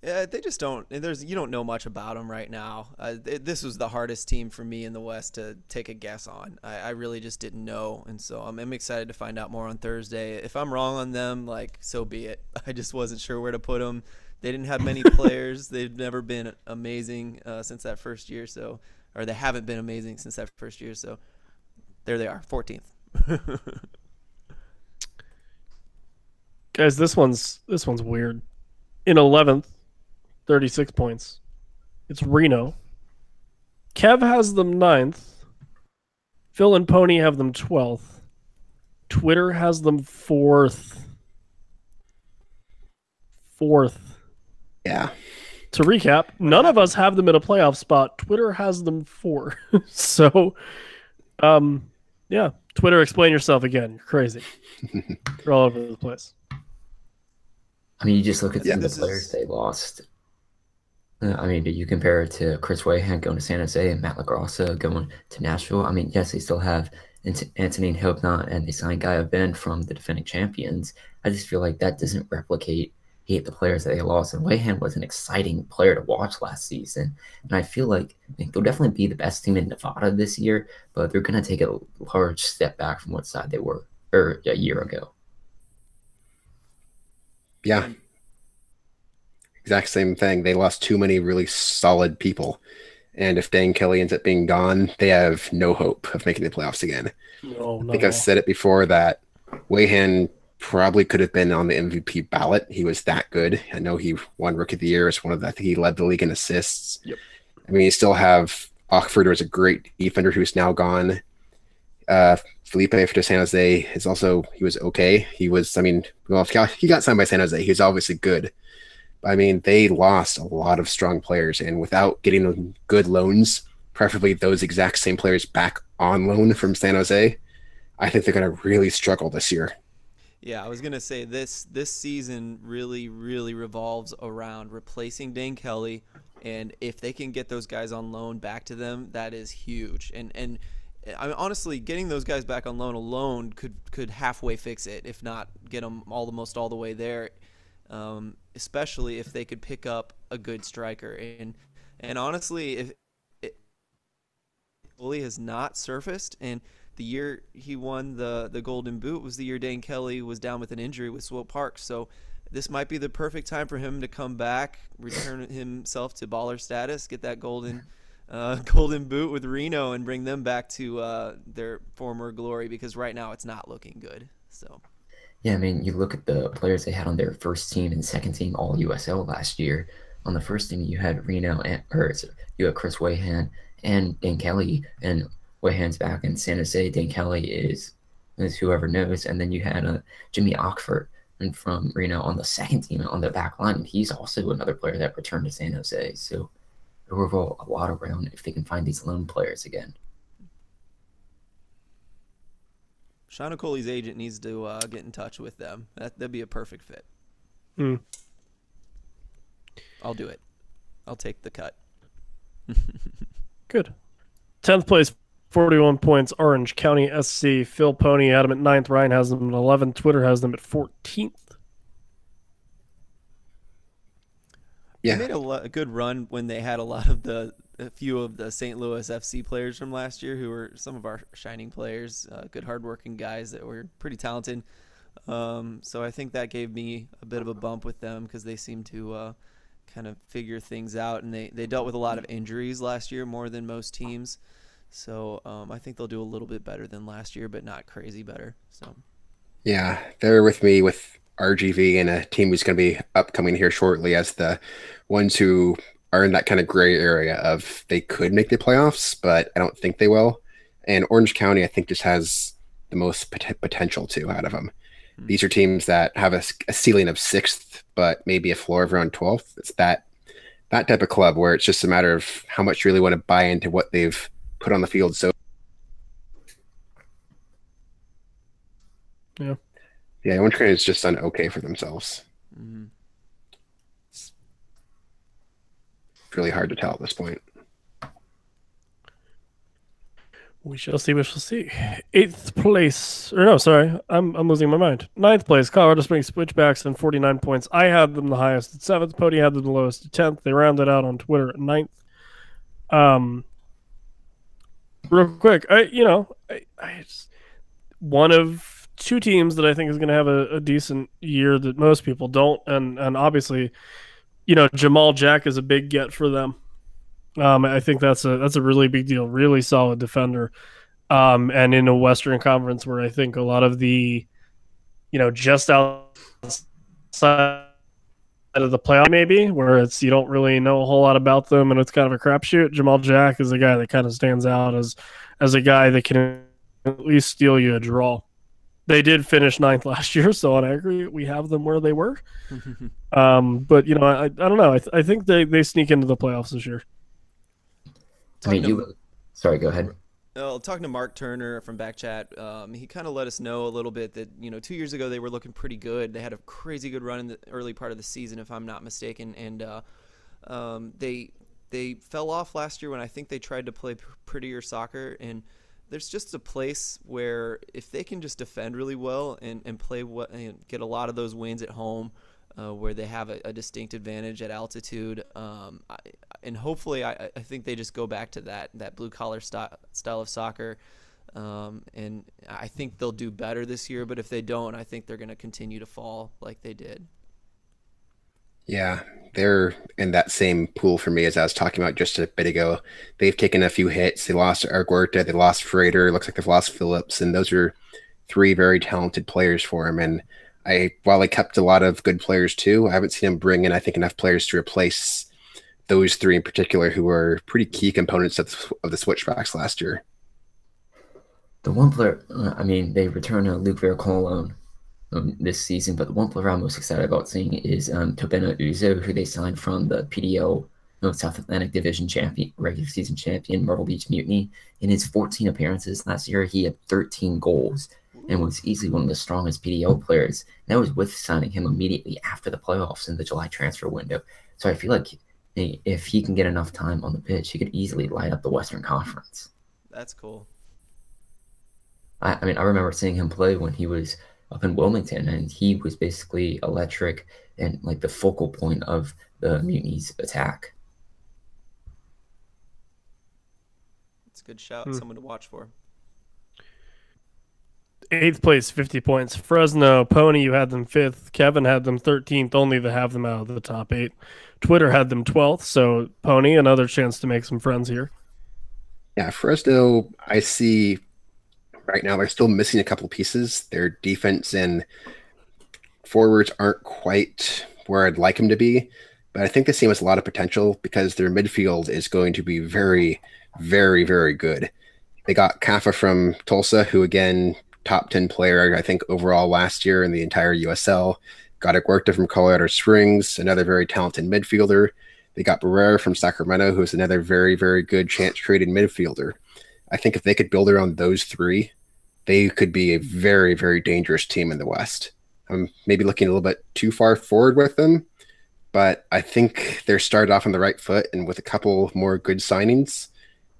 Yeah, they just don't. You don't know much about them right now. This was the hardest team for me in the West to take a guess on. I really just didn't know, and so I'm excited to find out more on Thursday. If I'm wrong on them, so be it. I just wasn't sure where to put them. They didn't have many players. They've never been amazing since that first year, or they haven't been amazing since that first year. So there they are, 14th. Guys, this one's weird. In 11th. 36 points. It's Reno. Kev has them 9th. Phil and Pony have them 12th. Twitter has them 4th. Yeah. To recap, none of us have them in a playoff spot. Twitter has them 4. So, yeah. Twitter, explain yourself again. You're crazy. You're all over the place. I mean, you just look at the players they lost. I mean, you compare it to Chris Wayhan going to San Jose and Matt LaGrossa going to Nashville. I mean, yes, they still have Anthony and Hopnot, and they signed Guy Ben from the defending champions. I just feel like that doesn't replicate the players that they lost. And Wayhan was an exciting player to watch last season. And I feel like they'll definitely be the best team in Nevada this year, but they're going to take a large step back from what side they were a year ago. Yeah. Exact same thing. They lost too many really solid people. And if Dan Kelly ends up being gone, they have no hope of making the playoffs again. No. I think I've said it before that Wayhan probably could have been on the MVP ballot. He was that good. I know he won Rookie of the Year. I think he led the league in assists. Yep. I mean, you still have Ockford, who was a great defender, who's now gone. Felipe for San Jose he was okay. He got signed by San Jose. He was obviously good. I mean, they lost a lot of strong players, and without getting good loans, preferably those exact same players back on loan from San Jose, I think they're going to really struggle this year. Yeah, I was going to say this season really, really revolves around replacing Dane Kelly, and if they can get those guys on loan back to them, that is huge. And I mean, honestly, getting those guys back on loan alone could halfway fix it, if not get them almost all the way there. Especially if they could pick up a good striker. And honestly, if Bully has not surfaced, and the year he won the Golden Boot was the year Dane Kelly was down with an injury with Swope Park. So this might be the perfect time for him to come back, return himself to baller status, get that Golden Boot with Reno, and bring them back to their former glory, because right now it's not looking good. So. Yeah, I mean, you look at the players they had on their first team and second team all USL last year. On the first team, you had you had Chris Wayhan and Dan Kelly, and Wayhan's back in San Jose. Dan Kelly is whoever knows, and then you had Jimmy Ockford from Reno on the second team on the back line. And he's also another player that returned to San Jose. So there will roll a lot around if they can find these lone players again. Sean Okoli's agent needs to get in touch with them. That'd be a perfect fit. I'll do it. I'll take the cut. Good. 10th place, 41 points, Orange County SC. Phill Pony had them at 9th. Ryan has them at 11th. Twitter has them at 14th. Yeah. They made a good run when they had a few of the St. Louis FC players from last year who were some of our shining players, good hardworking guys that were pretty talented. So I think that gave me a bit of a bump with them because they seemed to kind of figure things out, and they dealt with a lot of injuries last year, more than most teams. So I think they'll do a little bit better than last year, but not crazy better. So yeah, they're with me with RGV and a team who's going to be upcoming here shortly as the ones who are in that kind of gray area of they could make the playoffs, but I don't think they will. And Orange County, I think, just has the most potential to out of them. These are teams that have a ceiling of 6th, but maybe a floor of around 12th. It's that type of club where it's just a matter of how much you really want to buy into what they've put on the field. So yeah, Orange County has just done okay for themselves. Mm-hmm. It's really hard to tell at this point. We shall see. We shall see. 8th place, or no, sorry, I'm losing my mind. 9th place, Colorado Springs Switchbacks and 49 points. I had them the highest at 7th. Pody had them the lowest at 10th. They rounded out on Twitter at 9th. Real quick, I just, one of two teams that I think is going to have a decent year that most people don't, and obviously, Jamal Jack is a big get for them. I think that's a really big deal, really solid defender, and in a Western Conference where I think a lot of the, just outside of the playoff maybe, where it's you don't really know a whole lot about them and it's kind of a crapshoot. Jamal Jack is a guy that kind of stands out as a guy that can at least steal you a draw. They did finish 9th last year, so on aggregate we have them where they were. But I don't know. I think they sneak into the playoffs this year. Sorry, go ahead. Talking to Mark Turner from Backchat, he kind of let us know a little bit that 2 years ago they were looking pretty good. They had a crazy good run in the early part of the season, if I'm not mistaken, and they fell off last year when I think they tried to play prettier soccer. And there's just a place where if they can just defend really well and play and get a lot of those wins at home, where they have a distinct advantage at altitude. And hopefully I think they just go back to that blue-collar style of soccer. And I think they'll do better this year, but if they don't, I think they're going to continue to fall like they did. Yeah, they're in that same pool for me as I was talking about just a bit ago. They've taken a few hits. They lost Arguerta, they lost Freighter, looks like they've lost Phillips, and those are 3 very talented players for him. And while they kept a lot of good players too, I haven't seen them bring in, I think, enough players to replace those 3 in particular who were pretty key components of the Switchbacks last year. The one player, they returned Luke Vercolone this season, but the one player I'm most excited about seeing is Tobena Uzo, who they signed from the PDO South Atlantic Division regular season champion, Myrtle Beach Mutiny. In his 14 appearances last year, he had 13 goals and was easily one of the strongest PDO players. And that was with signing him immediately after the playoffs in the July transfer window. So I feel like if he can get enough time on the pitch, he could easily light up the Western Conference. That's cool. I remember seeing him play when he was up in Wilmington, and he was basically electric and like the focal point of the Mutiny's attack. It's a good shout. Someone to watch for. 8th place, 50 points. Fresno, Pony, you had them 5th. Kevin had them 13th, only to have them out of the top 8. Twitter had them 12th, so Pony, another chance to make some friends here. Yeah, Fresno, I see right now they're still missing a couple pieces. Their defense and forwards aren't quite where I'd like them to be, but I think this team has a lot of potential because their midfield is going to be very, very, very good. They got Kaffa from Tulsa, who again, top 10 player, I think, overall last year in the entire USL. Got Aguirre from Colorado Springs, another very talented midfielder. They got Barrera from Sacramento, who's another very, very good chance-created midfielder. I think if they could build around those 3, they could be a very, very dangerous team in the West. I'm maybe looking a little bit too far forward with them, but I think they're started off on the right foot, and with a couple more good signings,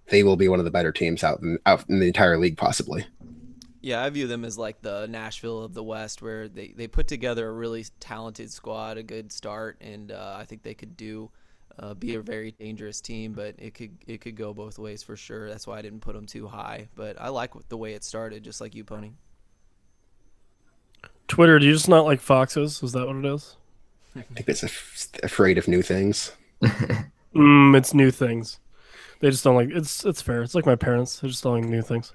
they will be one of the better teams out in the entire league, possibly. Yeah, I view them as like the Nashville of the West, where they put together a really talented squad, a good start, and I think they could be a very dangerous team, but it could go both ways for sure. That's why I didn't put them too high, but I like the way it started, just like you, Pony. Twitter, do you just not like foxes? Is that what it is? I think it's afraid of new things. It's new things. They just don't like it's fair. It's like my parents. They just don't like new things.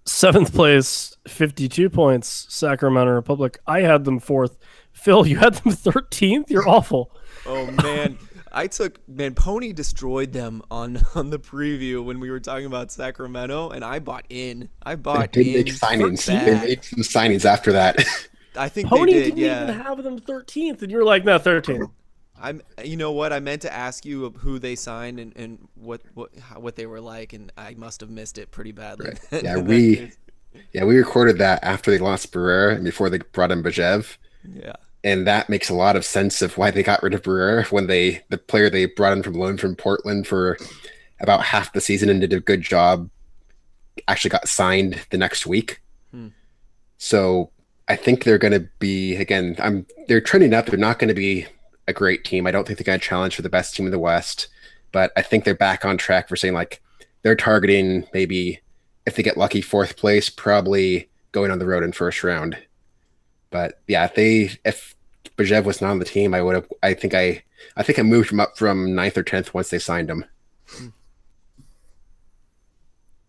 7th place, 52 points, Sacramento Republic. I had them 4th. Phill, you had them 13th? You're awful. Oh, man. Pony destroyed them on the preview when we were talking about Sacramento, and I bought in. They make signings. They made some signings after that. I think Pony they did, didn't even have them 13th, and you're like, no, 13th. You know what? I meant to ask you who they signed and what they were like, and I must have missed it pretty badly. Right. Yeah, we recorded that after they lost Barrera and before they brought in Bajev. Yeah, and that makes a lot of sense of why they got rid of Barrera when the player they brought in from loan from Portland for about half the season and did a good job actually got signed the next week. So I think they're going to be they're trending up. They're not going to be a great team. I don't think they're going to challenge for the best team in the West, but I think they're back on track for saying like they're targeting maybe if they get lucky 4th place, probably going on the road in first round. But yeah, if Bajev was not on the team, I think I moved him up from 9th or 10th once they signed him.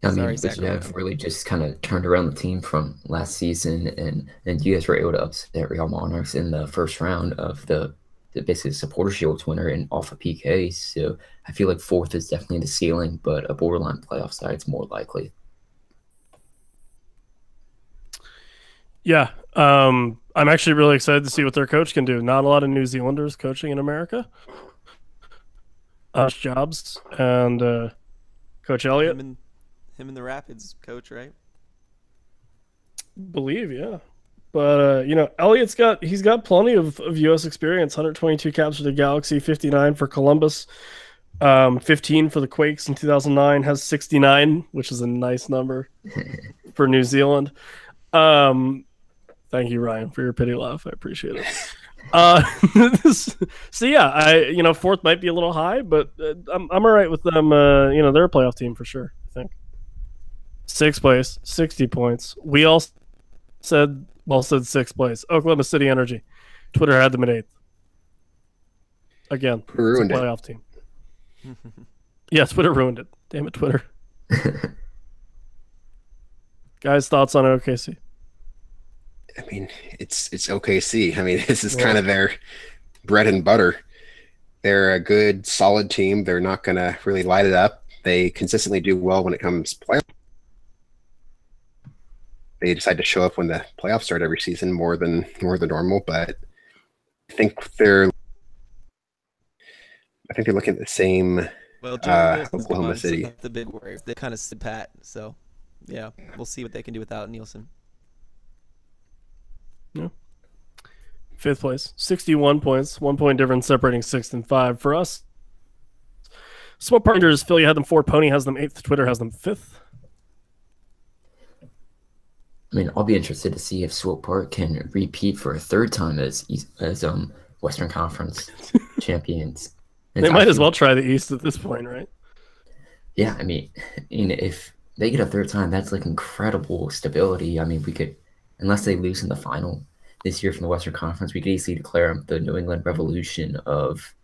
Bajev really just kind of turned around the team from last season, and you guys were able to upset Real Monarchs in the first round of the basically Supporter Shield winner and off of PK. So I feel like 4th is definitely the ceiling, but a borderline playoff side is more likely. Yeah, I'm actually really excited to see what their coach can do. Not a lot of New Zealanders coaching in America. Jobs and Coach Elliott. Him and the Rapids coach, right? Believe, yeah. But Elliott's got plenty of U.S. experience. 122 caps for the Galaxy, 59 for Columbus, 15 for the Quakes in 2009. Has 69, which is a nice number for New Zealand. Thank you, Ryan, for your pity laugh. I appreciate it. So yeah, 4th might be a little high, but I'm all right with them. They're a playoff team for sure. I think 6th place, 60 points. We all said 6th place. Oklahoma City Energy. Twitter had them at 8th. Again, it's a playoff team. Yeah, Twitter ruined it. Damn it, Twitter. Guys, thoughts on OKC? I mean, it's OKC. I mean, this is kind of their bread and butter. They're a good, solid team. They're not going to really light it up. They consistently do well when it comes to playoffs. They decide to show up when the playoffs start every season more than normal, but I think they're looking at the same Oklahoma City. The big worry. They kind of sit pat. So, yeah, we'll see what they can do without Nielsen. Yeah. 5th place, 61 points, 1 point difference separating 6th and 5 for us. Smoke Partners, Phil, you had them 4. Pony has them 8th. Twitter has them 5th. I mean, I'll be interested to see if Swope Park can repeat for a 3rd time as Western Conference champions. They might as well try the East at this point, right? Yeah, I mean, if they get a 3rd time, that's like incredible stability. I mean, we could, unless they lose in the final this year from the Western Conference, we could easily declare them the New England Revolution of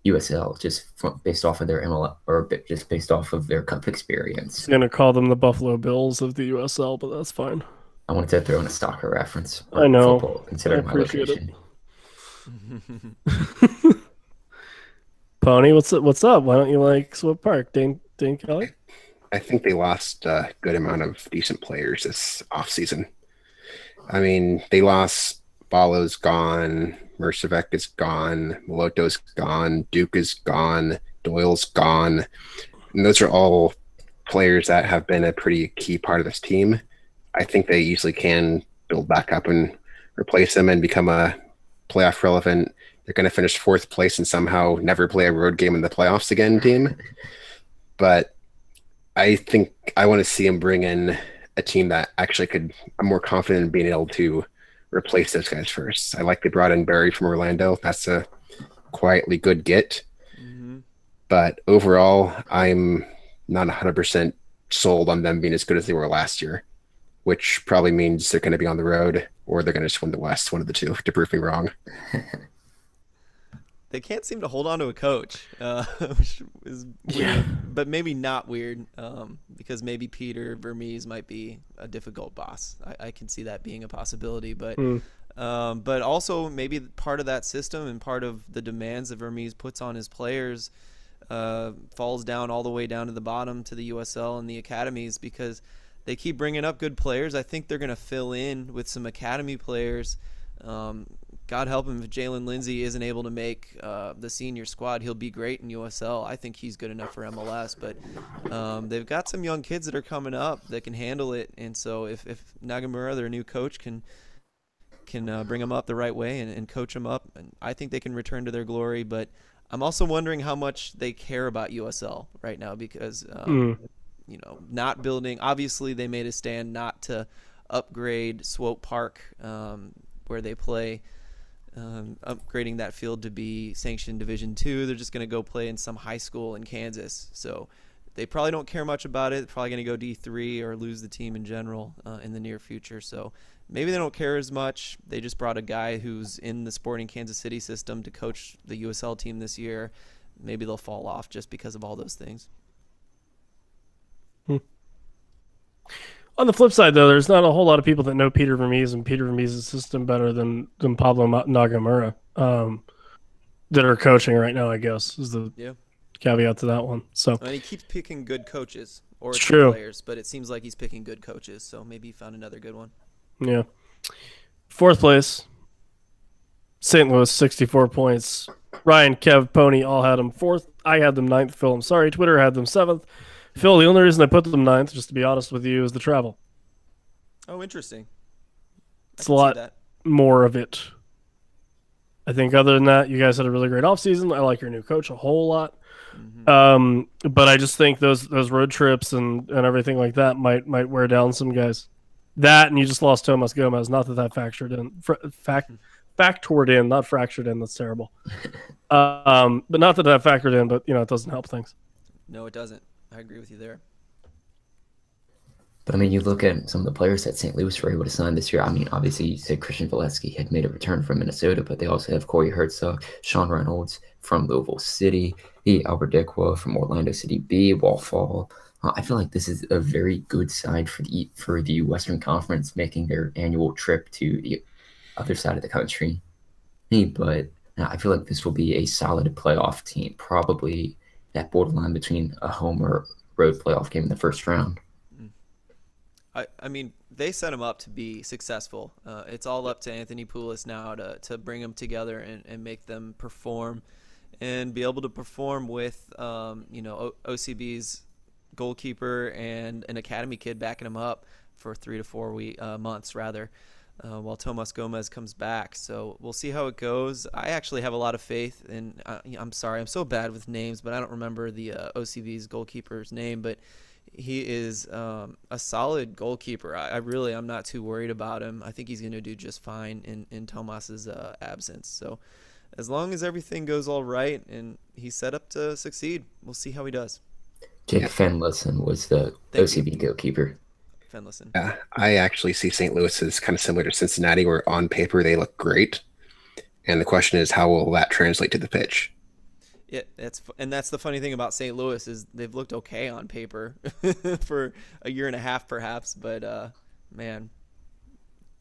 USL, based off of their ML or just based off of their cup experience. I'm gonna call them the Buffalo Bills of the USL, but that's fine. I wanted to throw in a soccer reference. I know. Football, considering my location. Pony, what's up? Why don't you like Swope Park? Dane Kelly? I think they lost a good amount of decent players this offseason. I mean, they lost Balo's gone, Mercevec is gone, Moloto's gone, Duke is gone, Doyle's gone. And those are all players that have been a pretty key part of this team. I think they easily can build back up and replace them and become a playoff relevant. They're going to finish 4th place and somehow never play a road game in the playoffs again team. But I think I want to see him bring in a team that actually I'm more confident in being able to replace those guys first. I like they brought in Barry from Orlando. That's a quietly good get. Mm-hmm. But overall, I'm not 100% sold on them being as good as they were last year, which probably means they're going to be on the road or they're going to just win the West, one of the two, to prove me wrong. They can't seem to hold on to a coach, which is weird, but maybe not weird, because maybe Peter Vermees might be a difficult boss. I can see that being a possibility, but also maybe part of that system and part of the demands that Vermees puts on his players falls down all the way down to the bottom to the USL and the academies, because they keep bringing up good players. I think they're going to fill in with some academy players. God help him if Jalen Lindsey isn't able to make the senior squad. He'll be great in USL. I think he's good enough for MLS. But they've got some young kids that are coming up that can handle it. And so if Nagamura, their new coach, can bring them up the right way and coach them up, and I think they can return to their glory. But I'm also wondering how much they care about USL right now, because not building. Obviously, they made a stand not to upgrade Swope Park, where they play. Upgrading that field to be sanctioned Division II. They're just going to go play in some high school in Kansas. So they probably don't care much about it. They're probably going to go D3 or lose the team in general in the near future. So maybe they don't care as much. They just brought a guy who's in the Sporting Kansas City system to coach the USL team this year. Maybe they'll fall off just because of all those things. On the flip side, though, there's not a whole lot of people that know Peter Vermees and Peter Vermees' system better than Pablo Nagamura that are coaching right now, I guess, is the caveat to that one. So he keeps picking good coaches or players, but it seems like he's picking good coaches, so maybe he found another good one. Yeah. 4th place, St. Louis, 64 points. Ryan, Kev, Pony all had them 4th. I had them 9th. Phil, I'm sorry. Twitter had them 7th. Phil, the only reason I put them 9th, just to be honest with you, is the travel. Oh, interesting. It's a lot more of it. I think other than that, you guys had a really great offseason. I like your new coach a whole lot. Mm-hmm. But I just think those road trips and everything like that might wear down some guys. That, and you just lost Tomas Gomez. Not that factored in. Factored in, not fractured in. That's terrible. But not that factored in, but, it doesn't help things. No, it doesn't. I agree with you there. But, you look at some of the players that St. Louis were able to sign this year. Obviously, you said Christian Valesky had made a return from Minnesota, but they also have Corey Herzog, Sean Reynolds from Louisville City, Albert Dekwa from Orlando City B, Wallfall. I feel like this is a very good side for the Western Conference, making their annual trip to the other side of the country. But I feel like this will be a solid playoff team, probably that borderline between a home or road playoff game in the first round. I mean, they set them up to be successful. It's all up to Anthony Poulos now to bring them together and make them perform, and be able to perform with OCB's goalkeeper and an academy kid backing him up for 3 to 4 months rather, while Tomas Gomez comes back. So we'll see how it goes. I actually have a lot of faith in. I'm sorry, I'm so bad with names, but I don't remember the OCB's goalkeeper's name, but he is a solid goalkeeper. I'm not too worried about him. I think he's going to do just fine in Tomas's absence. So as long as everything goes all right and he's set up to succeed, we'll see how he does. Jake Fenlison was the OCB goalkeeper. Fenlison. Yeah, I actually see St. Louis as kind of similar to Cincinnati, where on paper they look great. And the question is, how will that translate to the pitch? Yeah, that's the funny thing about St. Louis is they've looked okay on paper for a year and a half perhaps, but man,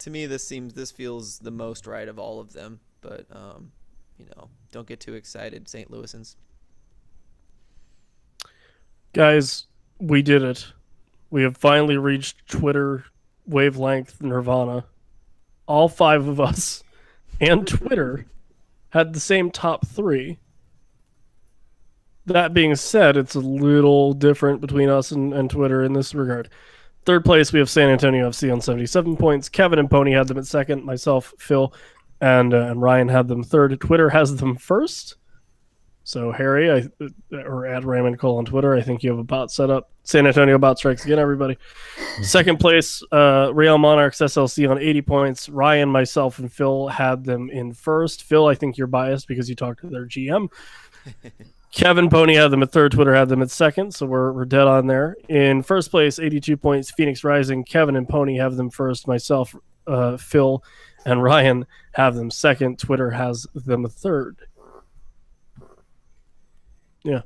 to me this feels the most right of all of them. But don't get too excited, St. Louisans. Guys, we did it. We have finally reached Twitter wavelength nirvana. All 5 of us and Twitter had the same top 3. That being said, it's a little different between us and Twitter in this regard. Third place, we have San Antonio FC on 77 points. Kevin and Pony had them at second. Myself, Phill, and Ryan had them third. Twitter has them first. So Harry, or at Raymond Cole on Twitter, I think you have a bot set up. San Antonio bot strikes again, everybody. Second place, Real Monarchs SLC on 80 points. Ryan, myself, and Phill had them in first. Phill, I think you're biased because you talked to their GM. Kevin Pony had them at third. Twitter had them at second, so we're dead on there. In first place, 82 points, Phoenix Rising. Kevin and Pony have them first. Myself, Phill, and Ryan have them second. Twitter has them third. Yeah.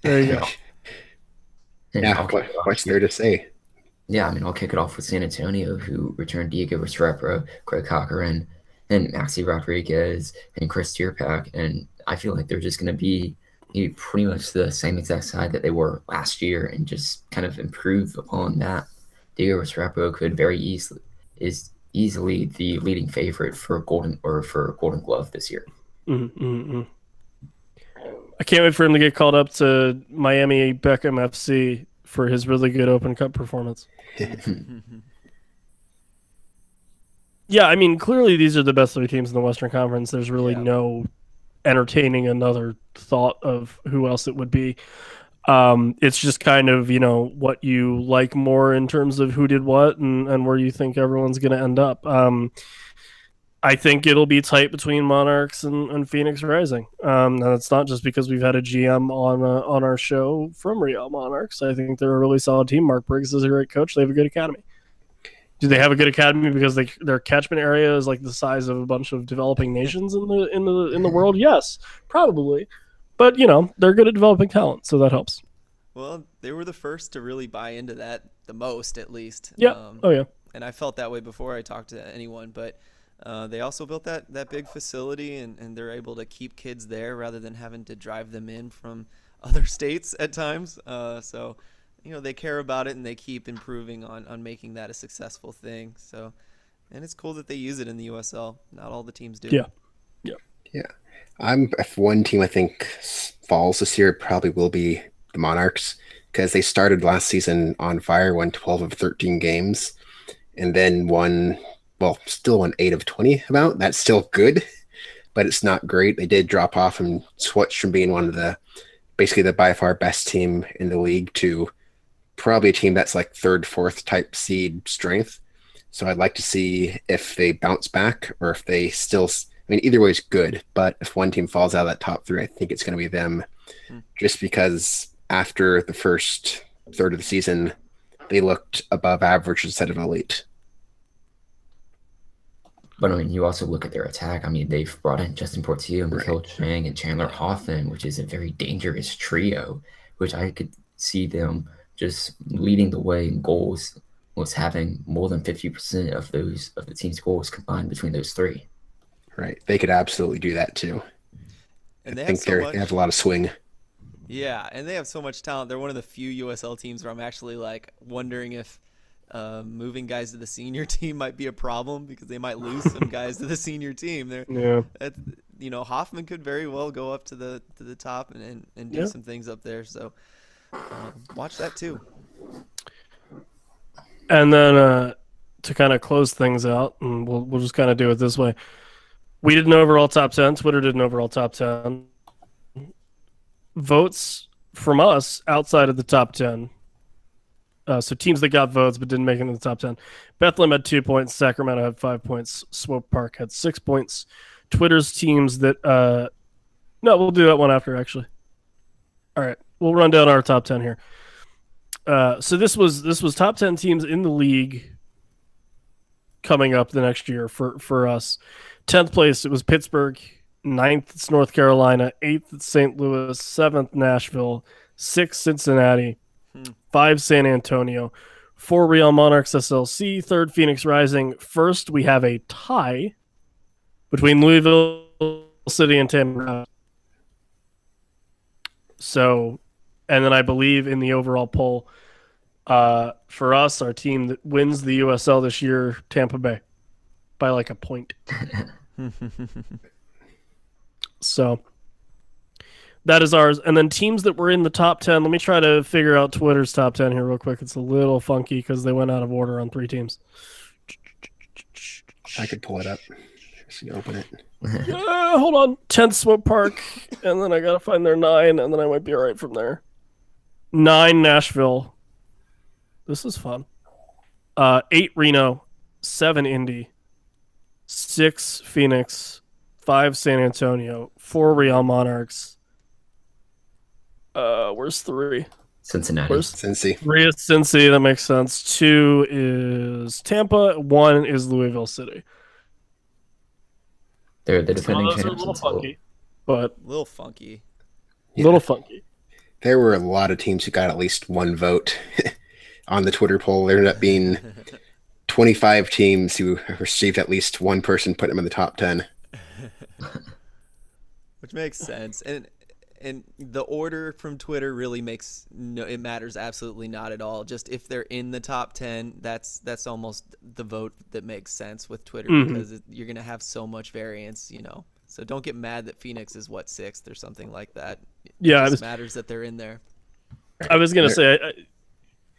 There you go. Yeah, what's there to say? Yeah, I mean, I'll kick it off with San Antonio, who returned Diego Restrepo, Greg Cochran, and Maxi Rodriguez, and Chris Tierpak. And I feel like they're just going to be pretty much the same exact side that they were last year and just kind of improve upon that. Diego Restrepo could very easily the leading favorite for Golden Glove this year. Mm-hmm. I can't wait for him to get called up to Miami Beckham FC for his really good Open Cup performance. Yeah, I mean, clearly these are the best three teams in the Western Conference. There's really no entertaining another thought of who else it would be. It's just kind of, what you like more in terms of who did what and where you think everyone's going to end up. I think it'll be tight between Monarchs and Phoenix Rising. And it's not just because we've had a GM on our show from Real Monarchs. I think they're a really solid team. Mark Briggs is a great coach. They have a good academy. Do they have a good academy because their catchment area is like the size of a bunch of developing nations in the world? Yes, probably. But they're good at developing talent, so that helps. Well, they were the first to really buy into that the most, at least. Yeah. And I felt that way before I talked to anyone, but they also built that big facility, and they're able to keep kids there rather than having to drive them in from other states at times. So, they care about it, and they keep improving on making that a successful thing. So, and it's cool that they use it in the USL. Not all the teams do. Yeah. If one team I think falls this year, it probably will be the Monarchs, because they started last season on fire, won 12 of 13 games, and then still won 8 of 20 about. That's still good, but it's not great. They did drop off and switch from being one of basically the by far best team in the league to probably a team that's like third, fourth type seed strength. So I'd like to see if they bounce back or if they still, either way is good, but if one team falls out of that top three, I think it's going to be them, just because after the first third of the season, they looked above average instead of elite. But you also look at their attack. They've brought in Justin Portillo, Mikhail Chang, and Chandler Hoffman, which is a very dangerous trio, which I could see them just leading the way in goals, was having more than 50% of the team's goals combined between those three. Right. They could absolutely do that too. And they have a lot of swing. Yeah, and they have so much talent. They're one of the few USL teams where I'm actually wondering if moving guys to the senior team might be a problem, because they might lose some guys to the senior team. Hoffman could very well go up to the top and do some things up there. So watch that too. And then to kind of close things out, and we'll just kind of do it this way. We did an overall top 10. Twitter did an overall top 10. Votes from us outside of the top 10. So teams that got votes but didn't make it in the top 10. Bethlehem had 2 points. Sacramento had 5 points. Swope Park had 6 points. Twitter's teams that... no, we'll do that one after, actually. All right. We'll run down our top 10 here. So this was top 10 teams in the league coming up the next year for us. 10th place, it was Pittsburgh. 9th, it's North Carolina. 8th, it's St. Louis. 7th, Nashville. 6th, Cincinnati. 5, San Antonio. 4, Real Monarchs SLC. 3rd, Phoenix Rising. 1st, we have a tie between Louisville City and Tampa. So, and then I believe in the overall poll, for us, our team that wins the USL this year, Tampa Bay, by like a point. So That is ours. And then teams that were in the top 10. Let me try to figure out Twitter's top 10 here real quick. It's a little funky because they went out of order on 3 teams. I could pull it up. Just open it. Hold on. 10th Smoke Park. And then I got to find their 9. And then I might be all right from there. 9 Nashville. This is fun. 8 Reno. 7 Indy. 6 Phoenix. 5 San Antonio. 4 Real Monarchs. Where's 3? Cincinnati. Where's Cincy? 3 is Cincy. That makes sense. 2 is Tampa. 1 is Louisville City. They're the defending Those are a champs. little funky, but A little funky. Yeah. little funky. There were a lot of teams who got at least 1 vote on the Twitter poll. There ended up being 25 teams who received at least 1 person put them in the top 10. Which makes sense. And the order from Twitter really it matters absolutely not at all. Just if they're in the top 10, that's almost the vote that makes sense with Twitter because you're going to have so much variance, So don't get mad that Phoenix is 6th or something like that. It just matters that they're in there. I was going to say,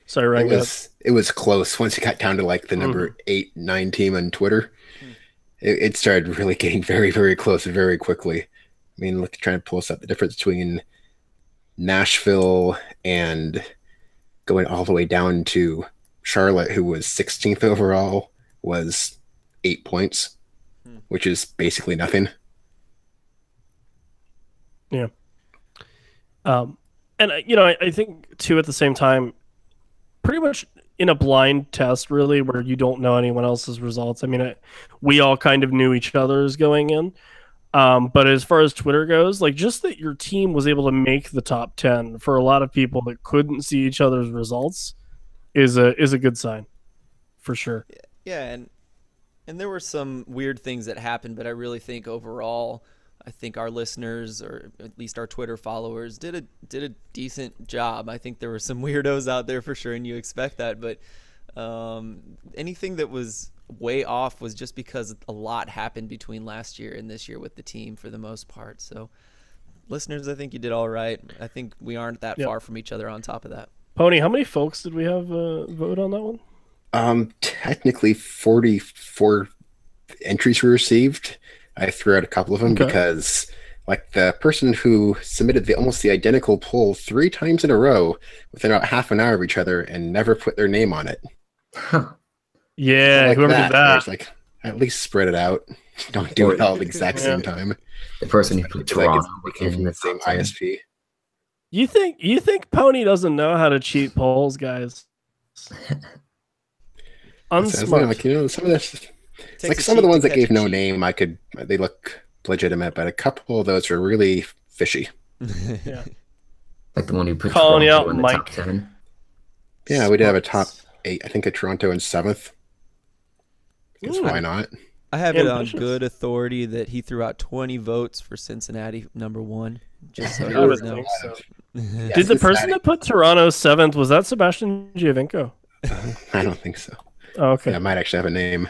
sorry, Ryan. It was close once it got down to like the number 8, 9 team on Twitter. It started really getting very, very close very quickly. I mean, trying to pull us up the difference between Nashville and going all the way down to Charlotte, who was 16th overall, was 8 points, which is basically nothing. Yeah. And, I think, too, at the same time, pretty much in a blind test, really, where you don't know anyone else's results. I mean, we all kind of knew each other's going in. But as far as Twitter goes, just that your team was able to make the top 10 for a lot of people that couldn't see each other's results is a good sign, for sure. Yeah, and there were some weird things that happened, but I really think overall, I think our listeners, or at least our Twitter followers, did a decent job. I think there were some weirdos out there for sure, and you expect that, but anything that was way off was just because a lot happened between last year and this year with the team for the most part. So listeners, I think you did all right. I think we aren't that far from each other on top of that. Pony, how many folks did we have vote on that one? Technically 44 entries were received. I threw out a couple of them because the person who submitted almost the identical poll 3 times in a row within about half an hour of each other and never put their name on it. Yeah, whoever did that. It's at least spread it out. Don't do it all at the exact same time. The person who put Toronto from the same ISP. You think Pony doesn't know how to cheat polls, guys? Unsmart. Some of this, some of the ones that gave no name, they look legitimate, but a couple of those are really fishy. Yeah. Like the one who put Calling Toronto out in the Mike. top 10. Yeah, we did have a top 8. I think a Toronto in 7th. Because why not? I have it on good authority that he threw out 20 votes for Cincinnati #1. Just so I would know. think so. Yeah, Did the person that put Toronto 7th, was that Sebastian Giovinco? I don't think so. Oh, okay. Yeah, I might actually have a name.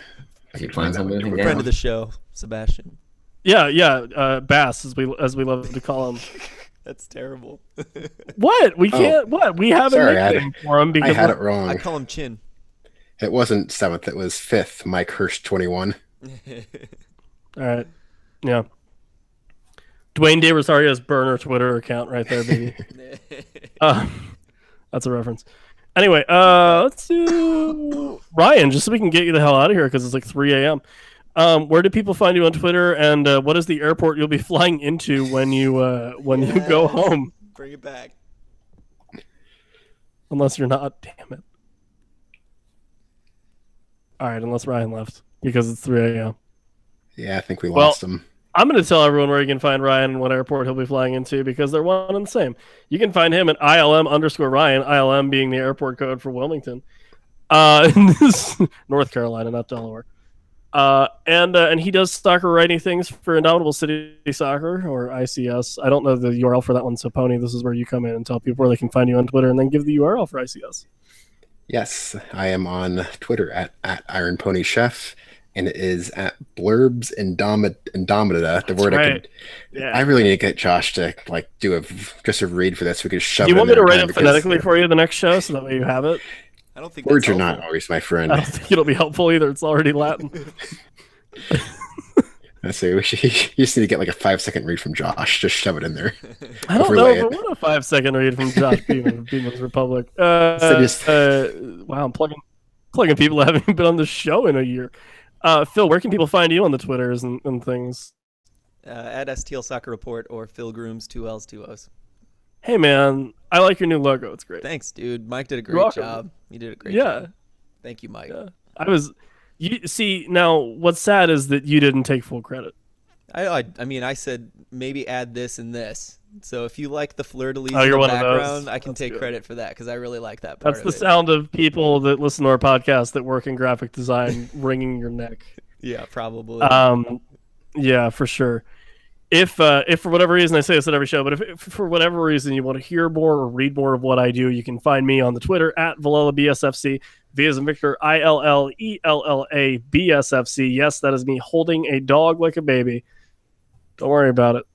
If he plans on moving Friend down. of the show, Sebastian. Yeah, Bass, as we love to call him. That's terrible. What? We can't. What? We have Sorry, a nickname for him I because had it wrong. I call him Chin. It wasn't 7th. It was 5th. Mike Hurst 21. All right. Yeah. Dwayne De Rosario's burner Twitter account right there, baby. That's a reference. Anyway, let's do Ryan, just so we can get you the hell out of here because it's 3 a.m. Where do people find you on Twitter, and what is the airport you'll be flying into when you go home? Bring it back. Unless you're not, damn it. All right, unless Ryan left because it's 3 a.m. Yeah, I think we lost him. I'm going to tell everyone where you can find Ryan and what airport he'll be flying into because they're one and the same. You can find him at ILM_Ryan, ILM being the airport code for Wilmington. North Carolina, not Delaware. And he does soccer writing things for Indomitable City Soccer, or ICS. I don't know the URL for that one, so Pony, this is where you come in and tell people where they can find you on Twitter and then give the URL for ICS. Yes, I am on Twitter at IronPonyChef. and it is at Blurbs Indomita. The word right. I really need to get Josh to like do just a read for this. So we could shove. Do you it want in me to there write it phonetically for you the next show so that way you have it? I don't think words that's are helpful. not always my friend. I don't think it'll be helpful either. It's already Latin. I say you just need to get like a 5-second read from Josh. Just shove it in there. I don't know if I want a 5-second read from Josh Beeman, Beeman's Republic. Wow, I'm plugging people that haven't been on the show in a year. Phill, where can people find you on the Twitters and things? At STL Soccer Report or Phill Grooms, 2 L's, 2 O's. Hey, man, I like your new logo. It's great. Thanks, dude. Mike did a great job. You did a great job. Thank you, Mike. Yeah. You see, now what's sad is that you didn't take full credit. I mean, I said maybe add this and this. So if you like the fleur-de-lis in the one background, I can take credit for that because I really like that part. That's the sound of people that listen to our podcast that work in graphic design wringing your neck. Yeah, probably. Yeah, for sure. If for whatever reason, I say this at every show, but if for whatever reason you want to hear more or read more of what I do, you can find me on the Twitter at VillelaBSFC, V as in Victor, ILLELLABSFC. Yes, that is me holding a dog like a baby. Don't worry about it.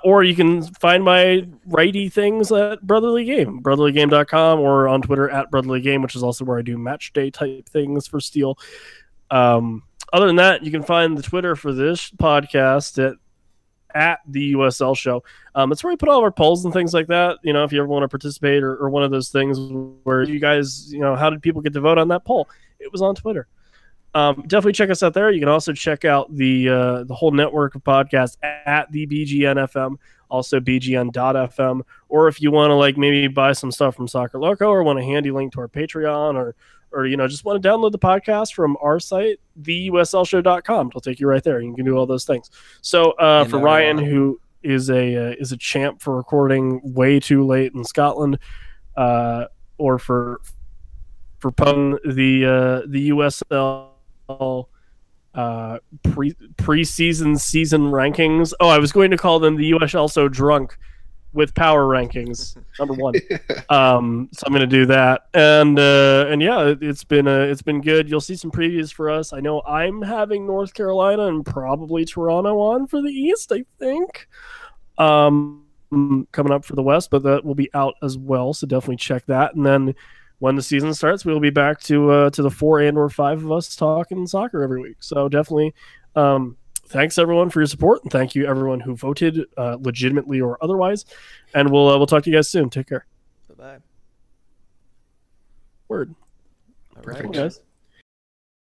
Or you can find my righty things at Brotherly Game, brotherlygame.com, or on Twitter at Brotherly Game, which is also where I do match day type things for Steel. Other than that, you can find the Twitter for this podcast at the USL show. It's where we put all of our polls and things like that. You know, if you ever want to participate or one of those things where you guys, how did people get to vote on that poll? It was on Twitter. Definitely check us out there. You can also check out the whole network of podcasts at the BGN FM, also BGN.FM. Or if you want to maybe buy some stuff from Soccer Loco or want a handy link to our Patreon or just want to download the podcast from our site, theuslshow.com. It'll take you right there. You can do all those things. So for Ryan, who is a champ for recording way too late in Scotland, or for Pone, the USL preseason season rankings. Oh, I was going to call them the USL So Drunk with power rankings number 1. So I'm going to do that, and yeah, it's been good. You'll see some previews for us. I know I'm having North Carolina and probably Toronto on for the East, I think, coming up for the West, but that will be out as well, so definitely check that. And then when the season starts, we'll be back to the 4 and or 5 of us talking soccer every week. So definitely thanks everyone for your support, and thank you everyone who voted legitimately or otherwise. And we'll talk to you guys soon. Take care. Bye-bye. Word. All right, guys.